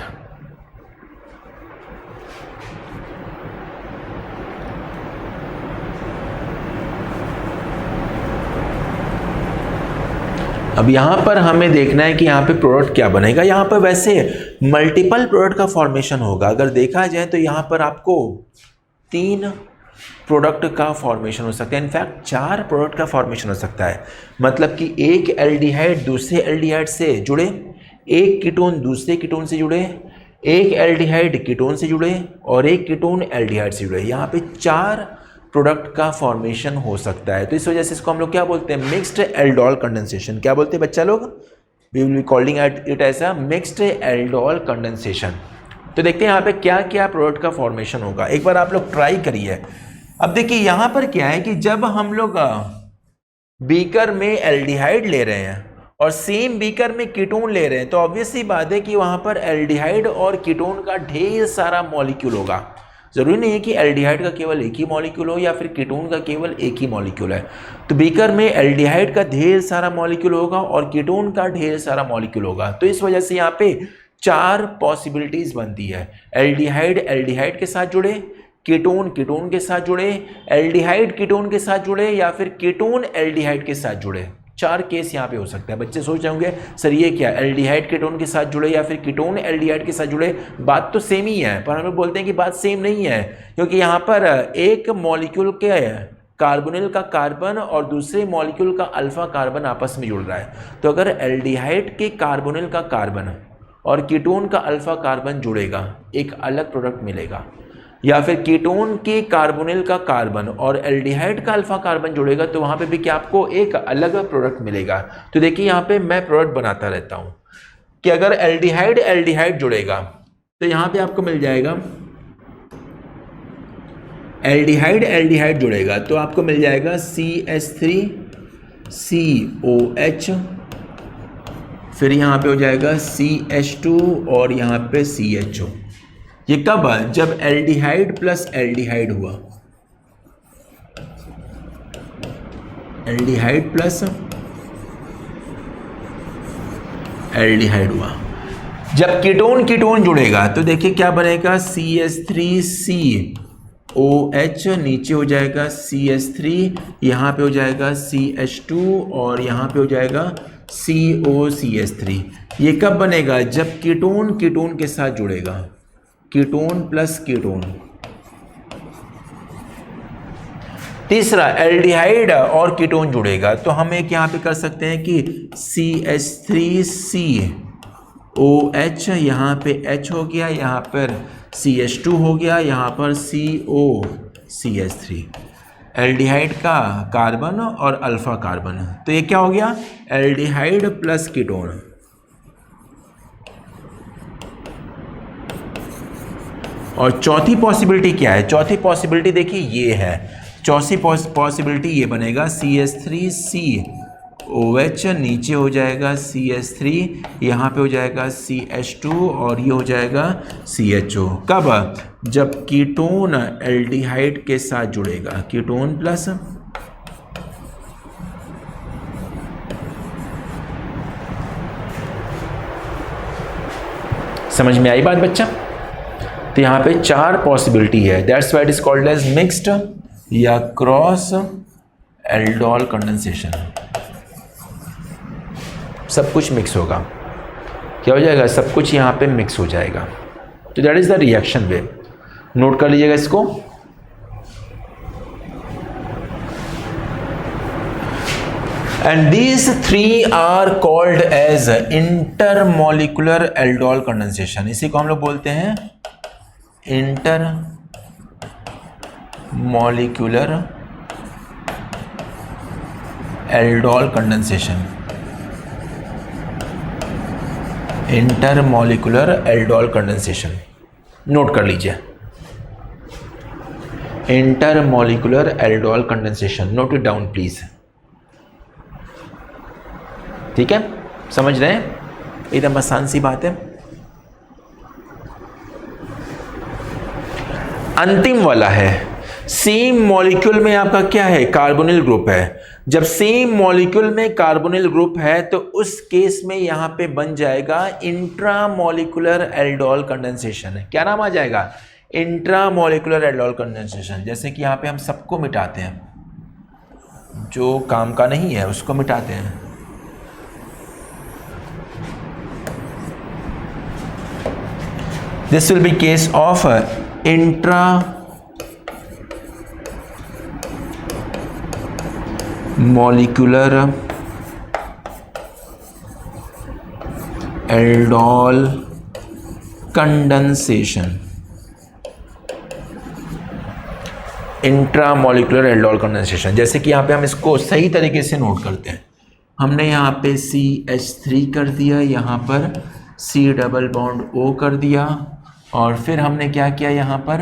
अब यहां पर हमें देखना है कि यहां पे प्रोडक्ट क्या बनेगा। यहां पर वैसे मल्टीपल प्रोडक्ट का फॉर्मेशन होगा। अगर देखा जाए तो यहां पर आपको 3 प्रोडक्ट का फॉर्मेशन हो सकता है, इनफैक्ट 4 प्रोडक्ट का फॉर्मेशन हो सकता है। मतलब कि एक एल्डिहाइड दूसरे एल्डिहाइड से जुड़े, एक कीटोन दूसरे कीटोन से जुड़े, एक एल्डिहाइड कीटोन से जुड़े और एक कीटोन एल्डिहाइड से जुड़े। यहाँ पे 4 प्रोडक्ट का फॉर्मेशन हो सकता है। तो इस वजह से इसको हम लोग क्या बोलते हैं, मिक्स्ड एल्डोल कंडेंसेशन। क्या बोलते हैं बच्चा लोग, we will be calling it as a mixed aldol condensation. तो देखते हैं यहाँ पे क्या क्या प्रोडक्ट का फॉर्मेशन होगा। एक बार आप लोग ट्राई करिए। अब देखिए यहाँ पर क्या है कि जब हम लोग बीकर में एल्डिहाइड ले रहे हैं और सेम बीकर में कीटोन ले रहे हैं, तो ऑब्वियस सी बात है कि वहाँ पर एल्डिहाइड और कीटोन का ढेर सारा मॉलिक्यूल होगा। ज़रूरी नहीं है कि एल्डिहाइड का केवल एक ही मॉलिक्यूल हो या फिर कीटोन का केवल एक ही मॉलिक्यूल है। तो बीकर में एल्डिहाइड का ढेर सारा मॉलिक्यूल होगा और कीटोन का ढेर सारा मॉलिक्यूल होगा। तो इस वजह से यहाँ पे 4 पॉसिबिलिटीज़ बनती है। एल्डिहाइड एल्डिहाइड के साथ जुड़े, कीटोन कीटोन के साथ जुड़े, एल्डिहाइड कीटोन के साथ जुड़े या फिर कीटोन एल्डिहाइड के साथ जुड़े। 4 केस यहाँ पे हो सकता है। बच्चे सोच रहे होंगे सर ये क्या, एल्डिहाइड कीटोन के साथ जुड़े या फिर कीटोन एल्डिहाइड के साथ जुड़े। बात तो सेम ही है, पर हम लोग बोलते हैं कि बात सेम नहीं है, क्योंकि यहाँ पर एक मॉलिक्यूल के कार्बोनिल का कार्बन और दूसरे मॉलिक्यूल का अल्फा कार्बन आपस में जुड़ रहा है। तो अगर एल्डिहाइड के कार्बोनिल का कार्बन और कीटोन का अल्फा कार्बन जुड़ेगा, एक अलग प्रोडक्ट मिलेगा, या फिर कीटोन के कार्बोनिल का कार्बन और एल्डिहाइड का अल्फा कार्बन जुड़ेगा, तो वहाँ पे भी क्या आपको एक अलग प्रोडक्ट मिलेगा। तो देखिए यहाँ पे मैं प्रोडक्ट बनाता रहता हूँ कि अगर एल्डिहाइड एल्डिहाइड जुड़ेगा तो यहाँ पे आपको मिल जाएगा, एल्डिहाइड एल्डिहाइड जुड़ेगा तो आपको मिल जाएगा CH3COH, फिर यहाँ पे हो जाएगा CH2 और यहाँ पे CHO। ये कब, जब एल्डिहाइड प्लस एल्डिहाइड हुआ, एल्डिहाइड प्लस एल्डिहाइड हुआ। जब कीटोन कीटोन जुड़ेगा तो देखिए क्या बनेगा, CH3COH, नीचे हो जाएगा CH3, यहाँ पे हो जाएगा CH2 और यहाँ पे हो जाएगा COCH3। ये कब बनेगा, जब कीटोन कीटोन के साथ जुड़ेगा, कीटोन प्लस कीटोन। तीसरा, एल्डिहाइड और कीटोन जुड़ेगा तो हम एक यहाँ पे कर सकते हैं कि CH3COH, यहाँ पे H हो गया, यहाँ पर CH2 हो गया, यहाँ पर COCH3, एल्डिहाइड का कार्बन और अल्फा कार्बन। तो ये क्या हो गया, एल्डिहाइड प्लस कीटोन। और चौथी पॉसिबिलिटी क्या है, चौथी पॉसिबिलिटी देखिए ये है, चौथी पॉसिबिलिटी ये बनेगा CH3COH, नीचे हो जाएगा CH3, यहाँ पे हो जाएगा CH2 और ये हो जाएगा CHO। कब, जब कीटोन एल्डिहाइड के साथ जुड़ेगा, कीटोन प्लस समझ में आई बात बच्चा। तो यहाँ पे 4 पॉसिबिलिटी है, that's why it is called as mixed या क्रॉस एल्डोल कंडेंसेशन। सब कुछ मिक्स होगा, क्या हो जाएगा, सब कुछ यहाँ पे मिक्स हो जाएगा। तो that is the reaction way, note कर लीजिएगा इसको। And these 3 are called as intermolecular aldol condensation। इसी को हम लोग बोलते हैं intermolecular aldol condensation। intermolecular aldol condensation note कर लीजिए, intermolecular aldol condensation, note it down please. ठीक है, समझ रहे हैं, एकदम आसान सी बात है। अंतिम वाला है, सेम मॉलिक्यूल में आपका क्या है, कार्बोनिल ग्रुप है। जब सेम मॉलिक्यूल में कार्बोनिल ग्रुप है तो उस केस में यहां पे बन जाएगा इंट्रामोलिकुलर एल्डोल कंडेंसेशन। क्या नाम आ जाएगा, इंट्रामोलिकुलर एल्डोल कंडेंसेशन। जैसे कि यहां पे हम सबको मिटाते हैं, जो काम का नहीं है उसको मिटाते हैं। This will be case of intramolecular aldol condensation। Intramolecular aldol condensation, जैसे कि यहाँ पे हम इसको सही तरीके से नोट करते हैं। हमने यहाँ पे CH3 कर दिया, यहाँ पर C डबल बॉन्ड O कर दिया, और फिर हमने क्या किया, यहाँ पर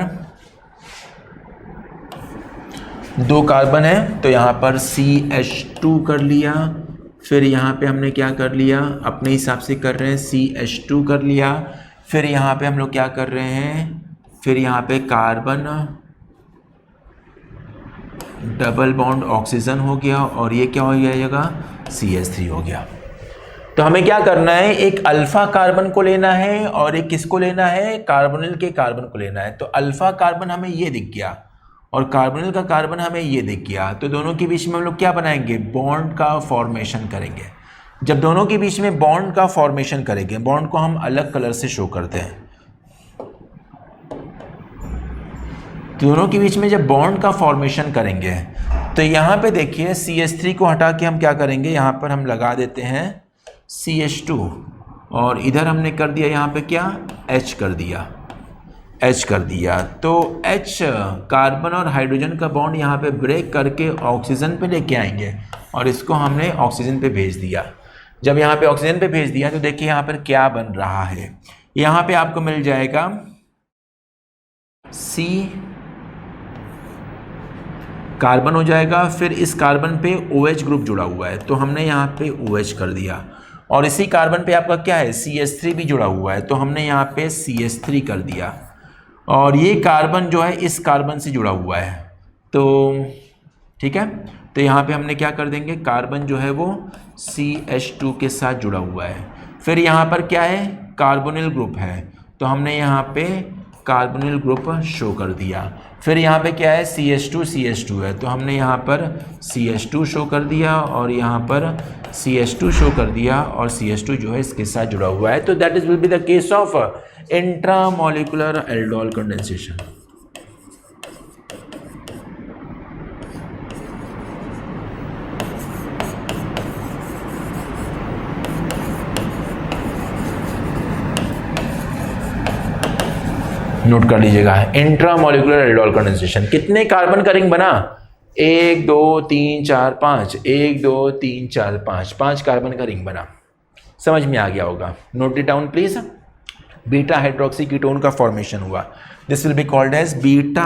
2 कार्बन है तो यहाँ पर CH2 कर लिया, फिर यहाँ पे हमने क्या कर लिया, अपने हिसाब से कर रहे हैं CH2 कर लिया, फिर यहाँ पे हम लोग क्या कर रहे हैं, फिर यहाँ पे कार्बन डबल बॉन्ड ऑक्सीजन हो गया, और ये क्या हो जाएगा, CH3 हो गया। तो हमें क्या करना है, एक अल्फा कार्बन को लेना है और एक किसको लेना है, कार्बोनिल के कार्बन को लेना है। तो अल्फा कार्बन हमें ये दिख गया और कार्बोनिल का कार्बन हमें ये दिख गया, तो दोनों के बीच में हम लोग क्या बनाएंगे, बॉन्ड का फॉर्मेशन करेंगे। जब दोनों के बीच में बॉन्ड का फॉर्मेशन करेंगे, बॉन्ड को हम अलग कलर से शो करते हैं, दोनों के बीच में जब बॉन्ड का फॉर्मेशन करेंगे तो यहाँ पे देखिए CH3 को हटा के हम क्या करेंगे, यहाँ पर हम लगा देते हैं CH2 और इधर हमने कर दिया यहाँ पे क्या, H कर दिया, H कर दिया। तो H कार्बन और हाइड्रोजन का बॉन्ड यहाँ पे ब्रेक करके ऑक्सीजन पे लेके आएंगे और इसको हमने ऑक्सीजन पे भेज दिया। जब यहाँ पे ऑक्सीजन पे भेज दिया तो देखिए यहाँ पर क्या बन रहा है, यहाँ पे आपको मिल जाएगा C कार्बन हो जाएगा, फिर इस कार्बन पे OH ग्रुप जुड़ा हुआ है तो हमने यहाँ पे OH कर दिया, और इसी कार्बन पे आपका क्या है, CH3 भी जुड़ा हुआ है तो हमने यहाँ पे CH3 कर दिया, और ये कार्बन जो है इस कार्बन से जुड़ा हुआ है, तो ठीक है। तो यहाँ पे हमने क्या कर देंगे, कार्बन जो है वो CH2 के साथ जुड़ा हुआ है, फिर यहाँ पर क्या है, कार्बोनिल ग्रुप है तो हमने यहाँ पे कार्बोनिल ग्रुप शो कर दिया, फिर यहाँ पे क्या है, CH2 है तो हमने यहाँ पर CH2 शो कर दिया और यहाँ पर CH2 शो कर दिया, और CH2 जो है इसके साथ जुड़ा हुआ है। तो that is will be the case of intramolecular aldol condensation. Note कर लीजिएगा, इंट्रामोलिकुलर एल्डोल कंडेंसेशन। कितने कार्बन का रिंग बना, 1 2 3 4 5, 1 2 3 4 5, 5 कार्बन का रिंग बना। समझ में आ गया होगा, note it down please. Beta hydroxy ketone का फॉर्मेशन हुआ, this will be called as beta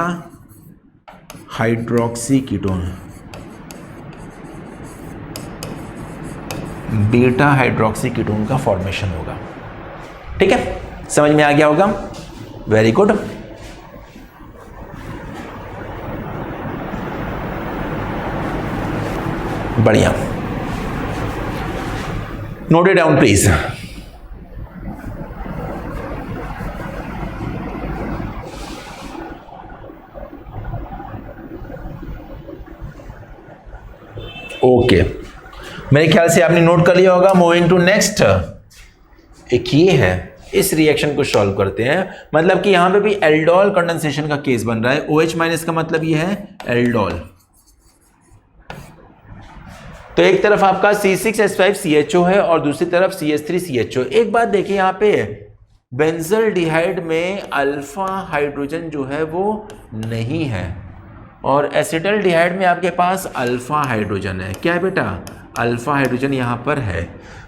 hydroxy ketone. Beta hydroxy ketone का फॉर्मेशन होगा, ठीक है, समझ में आ गया होगा, वेरी गुड। बढ़िया, note it down please. Okay, मेरे ख्याल से आपने नोट कर लिया होगा। मूविंग टू नेक्स्ट, एक ये है, इस रिएक्शन को सॉल्व करते हैं। मतलब कि यहां पे भी एल्डोल कंडेंसेशन का केस बन रहा है। OH माइनस का मतलब ये है एल्डोल। तो एक तरफ आपका C6H5CHO है और दूसरी तरफ CH3CHO। एक बात देखिए, यहां पे बेंजल्डिहाइड में अल्फा हाइड्रोजन जो है वो नहीं है, और एसिटल्डिहाइड में आपके पास अल्फा हाइड्रोजन है। क्या है बेटा, अल्फा हाइड्रोजन यहाँ पर है।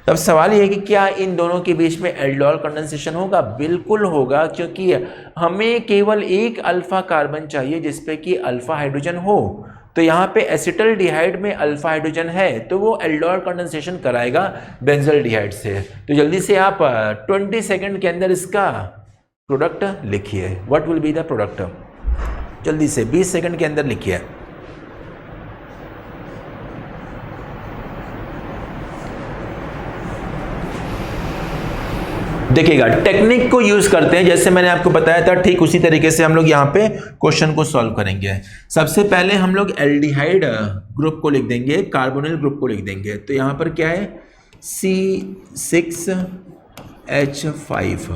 तब सवाल ये है कि क्या इन दोनों के बीच में एल्डोल कंडेंसेशन होगा? बिल्कुल होगा, क्योंकि हमें केवल एक अल्फा कार्बन चाहिए जिसपे कि अल्फा हाइड्रोजन हो। तो यहाँ पे एसिटल्डिहाइड में अल्फा हाइड्रोजन है तो वो एल्डोल कंडेंसेशन कराएगा बेंजल्डिहाइड से। तो जल्दी से आप 20 सेकेंड के अंदर इसका प्रोडक्ट लिखिए। What will be the product? जल्दी से 20 सेकंड के अंदर लिखिए। देखिएगा, टेक्निक को यूज करते हैं, जैसे मैंने आपको बताया था ठीक उसी तरीके से हम लोग यहाँ पे क्वेश्चन को सॉल्व करेंगे। सबसे पहले हम लोग एल्डिहाइड ग्रुप को लिख देंगे, कार्बोनिल ग्रुप को लिख देंगे। तो यहाँ पर क्या है, C6H5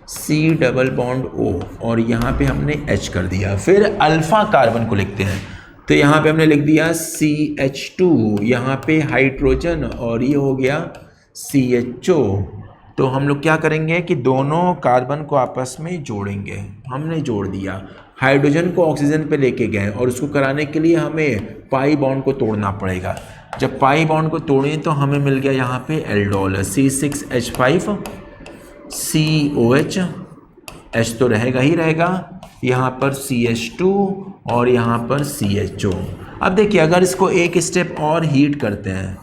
C double bond O, और यहाँ पे हमने H कर दिया। फिर अल्फा कार्बन को लिखते हैं, तो यहाँ पे हमने लिख दिया CH2, यहाँ पे हाइड्रोजन, और ये हो गया CHO। तो हम लोग क्या करेंगे कि दोनों कार्बन को आपस में जोड़ेंगे। हमने जोड़ दिया, हाइड्रोजन को ऑक्सीजन पे लेके गए, और उसको कराने के लिए हमें पाई बॉन्ड को तोड़ना पड़ेगा। जब पाई बॉन्ड को तोड़ें तो हमें मिल गया यहाँ पे एल्डोल, C6H5 COH, H तो रहेगा ही रहेगा, यहाँ पर CH2 और यहाँ पर CHO। अब देखिए, अगर इसको एक स्टेप और हीट करते हैं,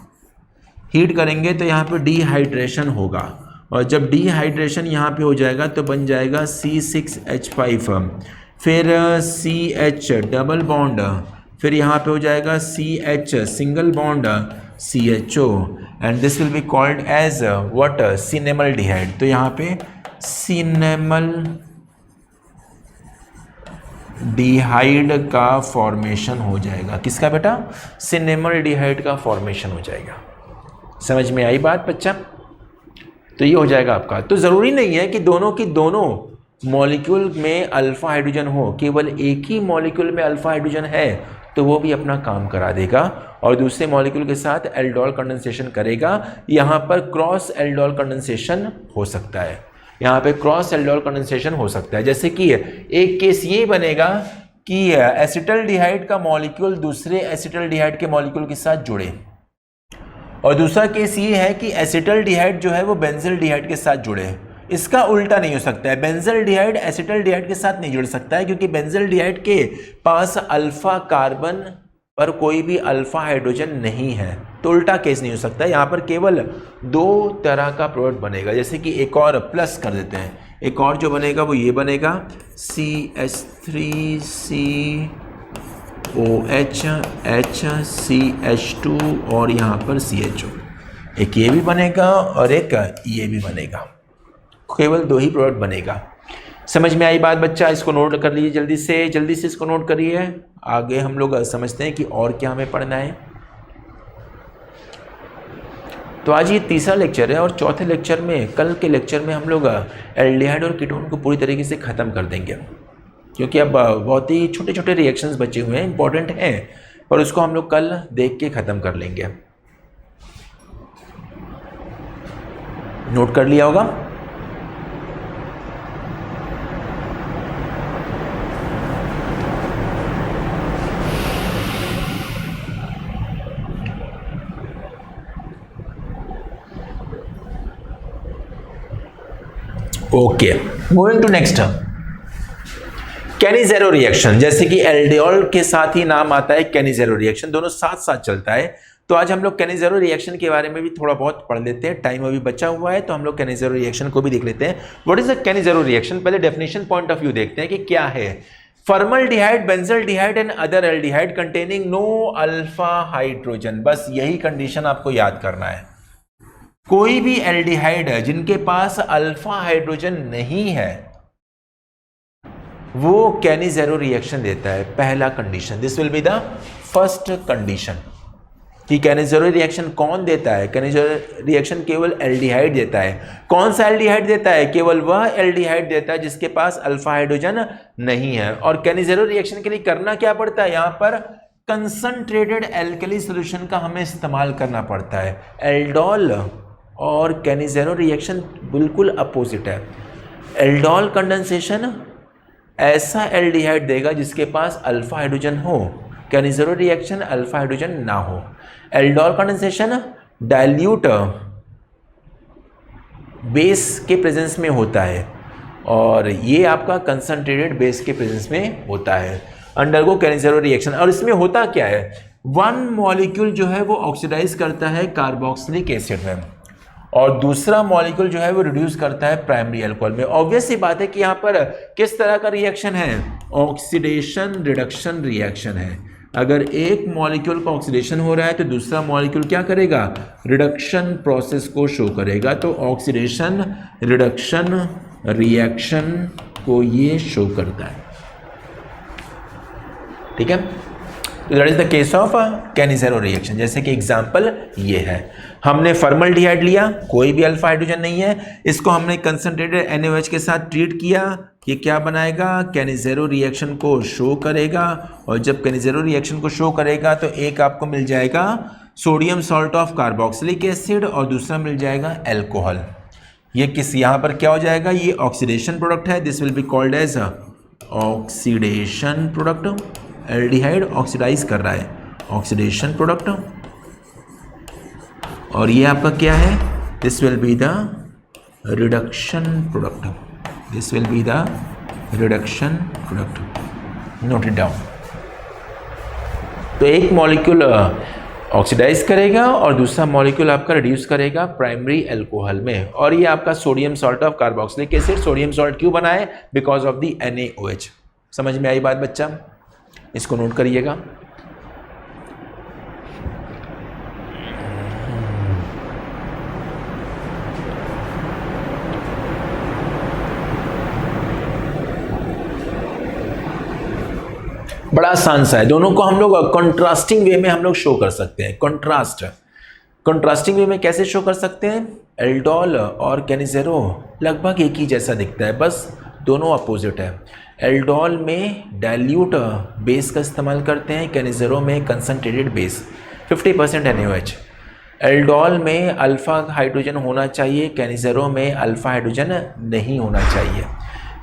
हीट करेंगे तो यहाँ पे डिहाइड्रेशन होगा, और जब डिहाइड्रेशन यहाँ पे हो जाएगा तो बन जाएगा C6H5, फिर CH डबल बॉन्ड, फिर यहाँ पे हो जाएगा CH single bond CHO, and this will be called as what, cinnamaldehyde. तो यहाँ पे सिनेमल्डिहाइड डिहाइड का फॉर्मेशन हो जाएगा। किसका बेटा? सिनेमल डिहाइड का फॉर्मेशन हो जाएगा। समझ में आई बात बच्चा? तो ये हो जाएगा आपका। तो ज़रूरी नहीं है कि दोनों की दोनों मॉलिक्यूल में अल्फा हाइड्रोजन हो, केवल एक ही मॉलिक्यूल में अल्फा हाइड्रोजन है तो वो भी अपना काम करा देगा और दूसरे मॉलिक्यूल के साथ एल्डोल कंडेंसेशन करेगा। यहाँ पर क्रॉस एल्डोल कंडेंसेशन हो सकता है, यहाँ पे क्रॉस एल्डोल कंडेंसेशन हो सकता है। जैसे कि एक केस ये बनेगा कि एसिटल्डिहाइड का मॉलिक्यूल दूसरे एसिटल्डिहाइड के मॉलिक्यूल के साथ जुड़े, और दूसरा केस ये है कि एसिटल्डिहाइड जो है वो बेंजल्डिहाइड के साथ जुड़े। इसका उल्टा नहीं हो सकता है, बेंजल्डिहाइड एसिटल्डिहाइड के साथ नहीं जुड़ सकता है क्योंकि बेंजल्डिहाइड के पास अल्फा कार्बन पर कोई भी अल्फा हाइड्रोजन नहीं है, तो उल्टा केस नहीं हो सकता है। यहाँ पर केवल दो तरह का प्रोडक्ट बनेगा। जैसे कि एक और प्लस कर देते हैं, एक और जो बनेगा वो ये बनेगा CH3COH HCH2 और यहाँ पर CHO। एक ये भी बनेगा और एक ये भी बनेगा, केवल दो ही प्रोडक्ट बनेगा। समझ में आई बात बच्चा? इसको नोट कर लीजिए जल्दी से इसको नोट करिए। आगे हम लोग समझते हैं कि और क्या हमें पढ़ना है। तो आज ये तीसरा लेक्चर है और चौथे लेक्चर में, कल के लेक्चर में हम लोग एल्डिहाइड और कीटोन को पूरी तरीके से ख़त्म कर देंगे क्योंकि अब बहुत ही छोटे छोटे रिएक्शंस बचे हुए हैं, इंपॉर्टेंट हैं, पर उसको हम लोग कल देख के ख़त्म कर लेंगे। नोट कर लिया होगा? Okay, moving to next, Cannizzaro reaction. जैसे कि एल्डियोल के साथ ही नाम आता है कैनिज़ेरो रिएक्शन, दोनों साथ साथ चलता है। तो आज हम लोग कैनिज़ेरो रिएक्शन के बारे में भी थोड़ा बहुत पढ़ लेते हैं, टाइम अभी बचा हुआ है तो हम लोग कैनिज़ेरो रिएक्शन को भी देख लेते हैं। What is the Cannizzaro reaction? पहले डेफिनेशन पॉइंट ऑफ व्यू देखते हैं कि क्या है। Formaldehyde, benzaldehyde and other aldehyde containing no alpha hydrogen. बस यही कंडीशन आपको याद करना है। कोई भी एल्डिहाइड है जिनके पास अल्फा हाइड्रोजन नहीं है वो कैनिज़ेरो रिएक्शन देता है। पहला condition, this will be the first condition कि कैनिज़ेरो रिएक्शन कौन देता है? कैनिज़ेरो रिएक्शन केवल एल्डिहाइड देता है। कौन सा एल्डिहाइड देता है? केवल वह एल्डिहाइड देता है जिसके पास अल्फा हाइड्रोजन नहीं है। और कैनिज़ेरो रिएक्शन के लिए करना क्या पड़ता है? यहाँ पर कंसंट्रेटेड एल्कली सॉल्यूशन का हमें इस्तेमाल करना पड़ता है। एल्डोल और कैनिज़ेरो रिएक्शन बिल्कुल अपोजिट है। एल्डोल कंडेंसेशन ऐसा एल्डिहाइड देगा जिसके पास अल्फा हाइड्रोजन हो, कैनिज़ेरो रिएक्शन अल्फा हाइड्रोजन ना हो। एल्डोल कंडेंसेशन डाइल्यूट बेस के प्रेजेंस में होता है और ये आपका कंसंट्रेटेड बेस के प्रेजेंस में होता है। Undergo कैनिज़ेरो reaction. और इसमें होता क्या है? वन मॉलिक्यूल जो है वो ऑक्सीडाइज करता है कार्बोक्सिलिक एसिड में और दूसरा मॉलिक्यूल जो है वो रिड्यूस करता है प्राइमरी अल्कोहल में। ऑब्वियस सी बात है कि यहाँ पर किस तरह का रिएक्शन है? ऑक्सीडेशन रिडक्शन रिएक्शन है। अगर एक मॉलिक्यूल का ऑक्सीडेशन हो रहा है तो दूसरा मॉलिक्यूल क्या करेगा? रिडक्शन प्रोसेस को शो करेगा। तो ऑक्सीडेशन रिडक्शन रिएक्शन को ये शो करता है। ठीक है, तो that is the case of कैनिज़ेरो reaction. जैसे कि एग्जांपल ये है, हमने फॉर्मल्डिहाइड लिया, कोई भी अल्फा हाइड्रोजन नहीं है, इसको हमने कंसंट्रेटेड NaOH के साथ ट्रीट किया। ये क्या बनाएगा? कैनिज़ेरो रिएक्शन को शो करेगा और जब कैनिज़ेरो रिएक्शन को शो करेगा तो एक आपको मिल जाएगा sodium salt of carboxylic acid और दूसरा मिल जाएगा अल्कोहल। ये किस यहाँ पर क्या हो जाएगा? ये ऑक्सीडेशन प्रोडक्ट है। This will be called as oxidation product. Aldehyde oxidise कर रहा है, ऑक्सीडेशन प्रोडक्ट। और ये आपका क्या है? This will be the reduction product. This will be the reduction product. Note it down. तो एक मॉलिक्यूल ऑक्सीडाइज करेगा और दूसरा मॉलिक्यूल आपका रिड्यूस करेगा प्राइमरी अल्कोहल में। और ये आपका sodium salt of carboxylic acid. Sodium salt क्यों बना है? Because of the NaOH। समझ में आई बात बच्चा? इसको नोट करिएगा। बड़ा आसान सा है। दोनों को हम लोग कंट्रास्टिंग वे में हम लोग शो कर सकते हैं। कंट्रास्टिंग वे में कैसे शो कर सकते हैं? एल्डोल और केनिज़ेरो लगभग एक ही जैसा दिखता है, बस दोनों अपोजिट है। एल्डोल में डाइल्यूट बेस का इस्तेमाल करते हैं, केनिज़ेरो में कंसनट्रेटेड बेस 50% NaOH। एल्डोल में अल्फ़ा हाइड्रोजन होना चाहिए, केनिज़ेरो में अल्फ़ा हाइड्रोजन नहीं होना चाहिए।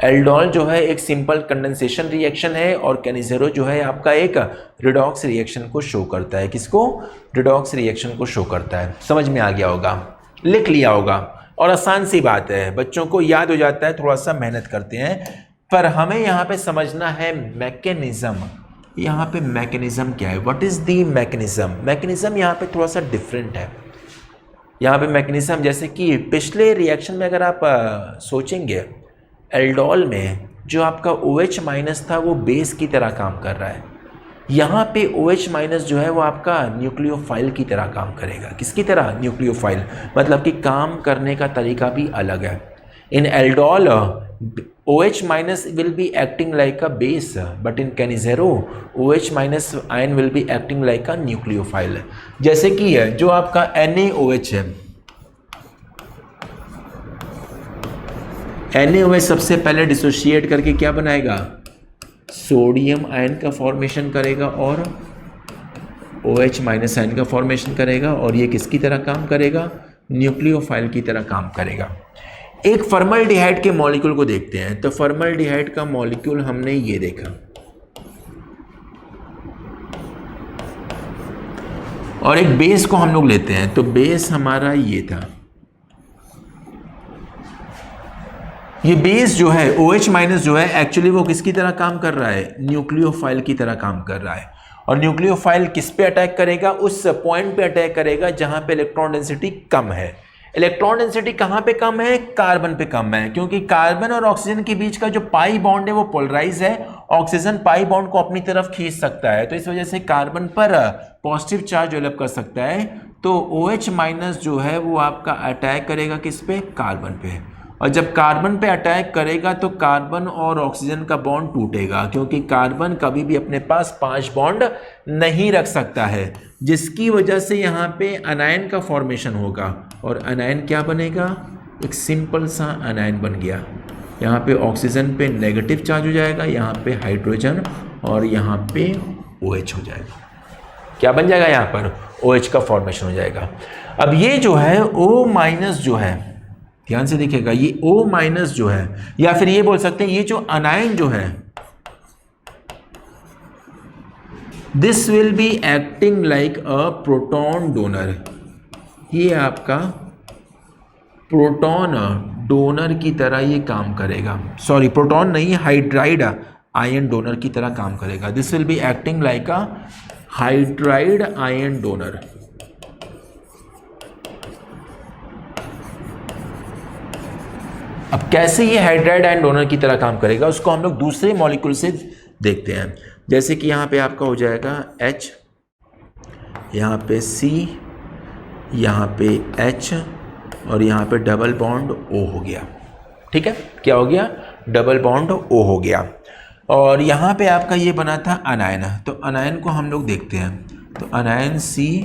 एल्डोल जो है एक सिंपल कंडेंसेशन रिएक्शन है और केनिज़ेरो जो है आपका एक रिडॉक्स रिएक्शन को शो करता है। किसको? रिडॉक्स रिएक्शन को शो करता है। समझ में आ गया होगा, लिख लिया होगा, और आसान सी बात है, बच्चों को याद हो जाता है, थोड़ा सा मेहनत करते हैं। पर हमें यहाँ पे समझना है मैकेनिज़्म। यहाँ पे मैकेनिज़्म क्या है? What is the mechanism? Mechanism यहाँ पे थोड़ा सा डिफरेंट है। यहाँ पे मैकेनिज़्म जैसे कि पिछले रिएक्शन में अगर आप सोचेंगे, एल्डोल में जो आपका OH माइनस था वो बेस की तरह काम कर रहा है। यहाँ पे OH माइनस जो है वो आपका न्यूक्लियोफाइल की तरह काम करेगा। किसकी तरह? न्यूक्लियोफाइल, मतलब कि काम करने का तरीका भी अलग है। इन aldol OH minus will be acting like a base, but in केनिज़ेरो OH minus ion will be acting like a nucleophile। जैसे कि है जो आपका NaOH है, NaOH सबसे पहले डिसोशिएट करके क्या बनाएगा? सोडियम आयन का फॉर्मेशन करेगा और OH माइनस आयन का फॉर्मेशन करेगा, और ये किसकी तरह काम करेगा? न्यूक्लियोफाइल की तरह काम करेगा। एक फॉर्मल्डिहाइड के मॉलिक्यूल को देखते हैं। तो फॉर्मल्डिहाइड का मॉलिक्यूल हमने ये देखा, और एक बेस को हम लोग लेते हैं। तो बेस हमारा ये था। ये बेस जो है OH माइनस जो है एक्चुअली वो किसकी तरह काम कर रहा है? न्यूक्लियोफाइल की तरह काम कर रहा है। और न्यूक्लियोफाइल किस पे अटैक करेगा? उस पॉइंट पे अटैक करेगा जहां पे इलेक्ट्रॉन डेंसिटी कम है। इलेक्ट्रॉन डेंसिटी कहां पे कम है? कार्बन पे कम है, क्योंकि कार्बन और ऑक्सीजन के बीच का जो पाई बॉन्ड है वो पोलराइज है। ऑक्सीजन पाई बॉन्ड को अपनी तरफ खींच सकता है, तो इस वजह से कार्बन पर पॉजिटिव चार्ज डेवलप कर सकता है। तो OH माइनस जो है वो आपका अटैक करेगा किस पे? कार्बन पे। और जब कार्बन पे अटैक करेगा तो कार्बन और ऑक्सीजन का बॉन्ड टूटेगा, क्योंकि कार्बन कभी भी अपने पास 5 बॉन्ड नहीं रख सकता है, जिसकी वजह से यहाँ पे अनायन का फॉर्मेशन होगा। और अनायन क्या बनेगा? एक सिंपल सा अनायन बन गया। यहाँ पे ऑक्सीजन पे नेगेटिव चार्ज हो जाएगा, यहाँ पे हाइड्रोजन, और यहाँ पे OH हो जाएगा। क्या बन जाएगा? यहाँ पर OH का फॉर्मेशन हो जाएगा। अब ये जो है O माइनस जो है, ध्यान से देखिएगा, ये O माइनस जो है, या फिर ये बोल सकते हैं ये जो अनायन जो है, this will be acting like a proton donor. ये आपका प्रोटॉन डोनर की तरह ये काम करेगा। सॉरी, प्रोटॉन नहीं, हाइड्राइड आयन डोनर की तरह काम करेगा। This will be acting like a hydride ion donor. अब कैसे ये हाइड्राइड आयन डोनर की तरह काम करेगा उसको हम लोग दूसरे मॉलिक्यूल से देखते हैं। जैसे कि यहाँ पे आपका हो जाएगा H, यहाँ पे C, यहाँ पे H, और यहाँ पे डबल बॉन्ड O हो गया। ठीक है, क्या हो गया? डबल बॉन्ड O हो गया। और यहाँ पे आपका ये बना था अनायन। तो अनायन को हम लोग देखते हैं। तो अनायन C,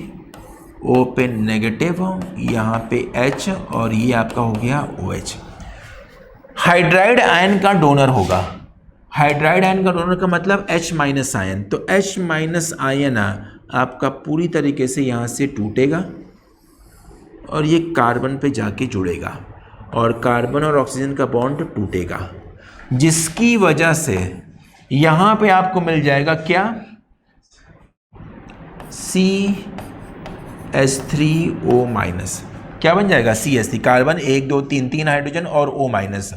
O पे नेगेटिव, यहाँ पे H, और ये आपका हो गया OH। हाइड्राइड आयन का डोनर होगा। हाइड्राइड आयन का डोनर का मतलब H माइनस आयन। तो H माइनस आयन आपका पूरी तरीके से यहाँ से टूटेगा और ये कार्बन पे जाके जुड़ेगा, और कार्बन और ऑक्सीजन का बॉन्ड टूटेगा, जिसकी वजह से यहाँ पे आपको मिल जाएगा क्या? CH3O minus. क्या बन जाएगा? CH3, कार्बन 1 2 3 3 हाइड्रोजन और O माइनस,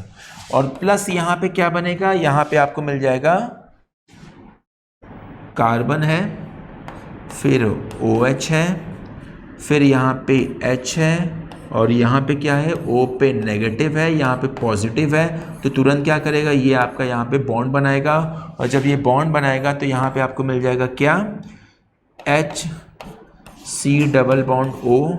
और प्लस यहाँ पे क्या बनेगा? यहाँ पे आपको मिल जाएगा कार्बन है, फिर OH है, फिर यहाँ पे H है, और यहाँ पे क्या है? O पे नेगेटिव है, यहाँ पे पॉजिटिव है। तो तुरंत क्या करेगा? ये आपका यहाँ पे बॉन्ड बनाएगा, और जब ये बॉन्ड बनाएगा तो यहाँ पे आपको मिल जाएगा क्या? HC डबल बॉन्ड O,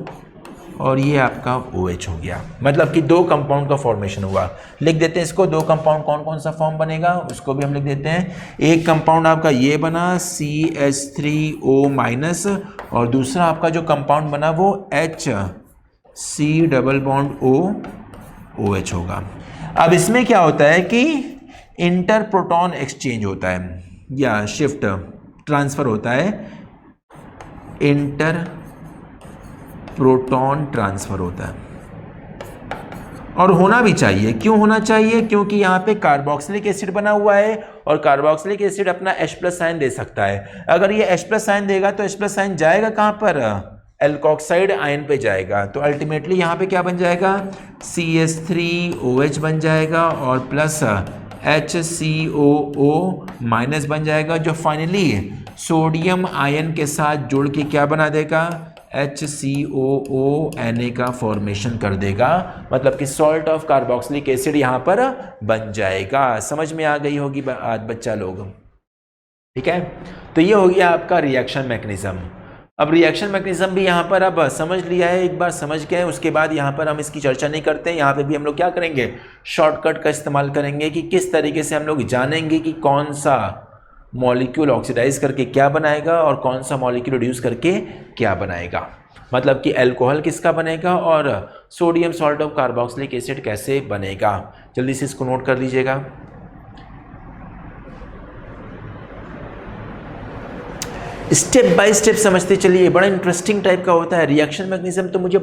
और ये आपका OH हो गया, मतलब कि दो कंपाउंड का फॉर्मेशन हुआ। लिख देते हैं इसको, दो कंपाउंड कौन कौन सा फॉर्म बनेगा उसको भी हम लिख देते हैं। एक कंपाउंड आपका ये बना CH3O- और दूसरा आपका जो कंपाउंड बना वो HC डबल बॉन्ड OH होगा। अब इसमें क्या होता है कि इंटर प्रोटॉन एक्सचेंज होता है या शिफ्ट ट्रांसफर होता है, इंटर प्रोटॉन ट्रांसफर होता है और होना भी चाहिए। क्यों होना चाहिए? क्योंकि यहाँ पे कार्बोक्सिलिक एसिड बना हुआ है और कार्बोक्सिलिक एसिड अपना H+ साइन दे सकता है। अगर ये H+ साइन देगा तो H+ साइन जाएगा कहाँ पर? एल्कोक्साइड आयन पे जाएगा। तो अल्टीमेटली यहाँ पे क्या बन जाएगा? CH3OH बन जाएगा और प्लस HCOO- बन जाएगा, जो फाइनली सोडियम आयन के साथ जुड़ के क्या बना देगा? HCOO Na का फॉर्मेशन कर देगा, मतलब कि सॉल्ट ऑफ कार्बोक्सिलिक एसिड यहाँ पर बन जाएगा। समझ में आ गई होगी आज बच्चा लोग, ठीक है। तो ये हो गया आपका रिएक्शन मैकेनिज्म। अब रिएक्शन मैकेनिज्म भी यहाँ पर अब समझ लिया है, एक बार समझ गए उसके बाद यहाँ पर हम इसकी चर्चा नहीं करते हैं। यहाँ पे भी हम लोग क्या करेंगे? शॉर्टकट का इस्तेमाल करेंगे कि किस तरीके से हम लोग जानेंगे कि कौन सा मॉलिक्यूल ऑक्सीडाइज करके क्या बनाएगा और कौन सा मॉलिक्यूल रिड्यूस करके क्या बनाएगा, मतलब कि अल्कोहल किसका बनेगा और sodium salt of carboxylic acid कैसे बनेगा। जल्दी से इसको नोट कर लीजिएगा। स्टेप बाय स्टेप समझते चलिए, बड़ा इंटरेस्टिंग टाइप का होता है रिएक्शन मैकेनिज्म। तो मुझे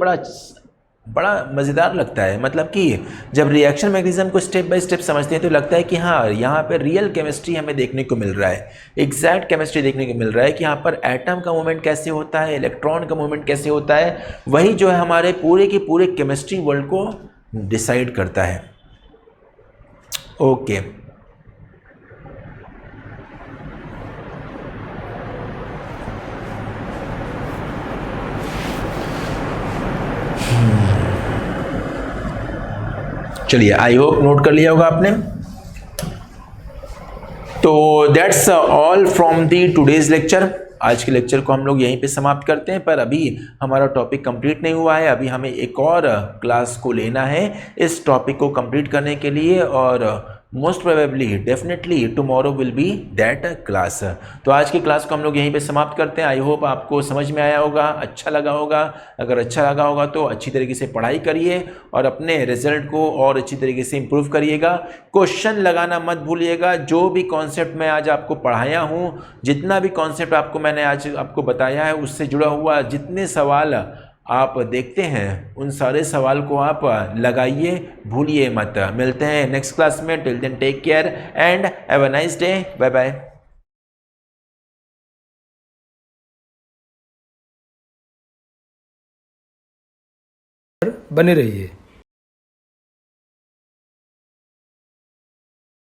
बड़ा मज़ेदार लगता है, मतलब कि जब रिएक्शन मैकेनिज्म को स्टेप बाय स्टेप समझते हैं तो लगता है कि हाँ, यहाँ पर रियल केमिस्ट्री हमें देखने को मिल रहा है, एग्जैक्ट केमिस्ट्री देखने को मिल रहा है कि यहाँ पर एटम का मूवमेंट कैसे होता है, इलेक्ट्रॉन का मूवमेंट कैसे होता है। वही जो है हमारे पूरे के पूरे केमिस्ट्री वर्ल्ड को डिसाइड करता है। ओके, चलिए, आई होप नोट कर लिया होगा आपने। तो that's all from the today's lecture. आज के लेक्चर को हम लोग यहीं पे समाप्त करते हैं, पर अभी हमारा टॉपिक कंप्लीट नहीं हुआ है। अभी हमें एक और क्लास को लेना है इस टॉपिक को कंप्लीट करने के लिए, और most probably definitely tomorrow will be that class. तो आज की क्लास को हम लोग यहीं पे समाप्त करते हैं। आई होप आपको समझ में आया होगा, अच्छा लगा होगा। अगर अच्छा लगा होगा तो अच्छी तरीके से पढ़ाई करिए और अपने रिजल्ट को और अच्छी तरीके से इम्प्रूव करिएगा। क्वेश्चन लगाना मत भूलिएगा। जो भी कॉन्सेप्ट मैं आज आपको पढ़ाया हूँ, जितना भी कॉन्सेप्ट आपको मैंने आज आपको बताया है, उससे जुड़ा हुआ जितने सवाल आप देखते हैं उन सारे सवाल को आप लगाइए, भूलिए मत। मिलते हैं नेक्स्ट क्लास में। Till then take care and have a nice day. Bye bye. बने रहिए।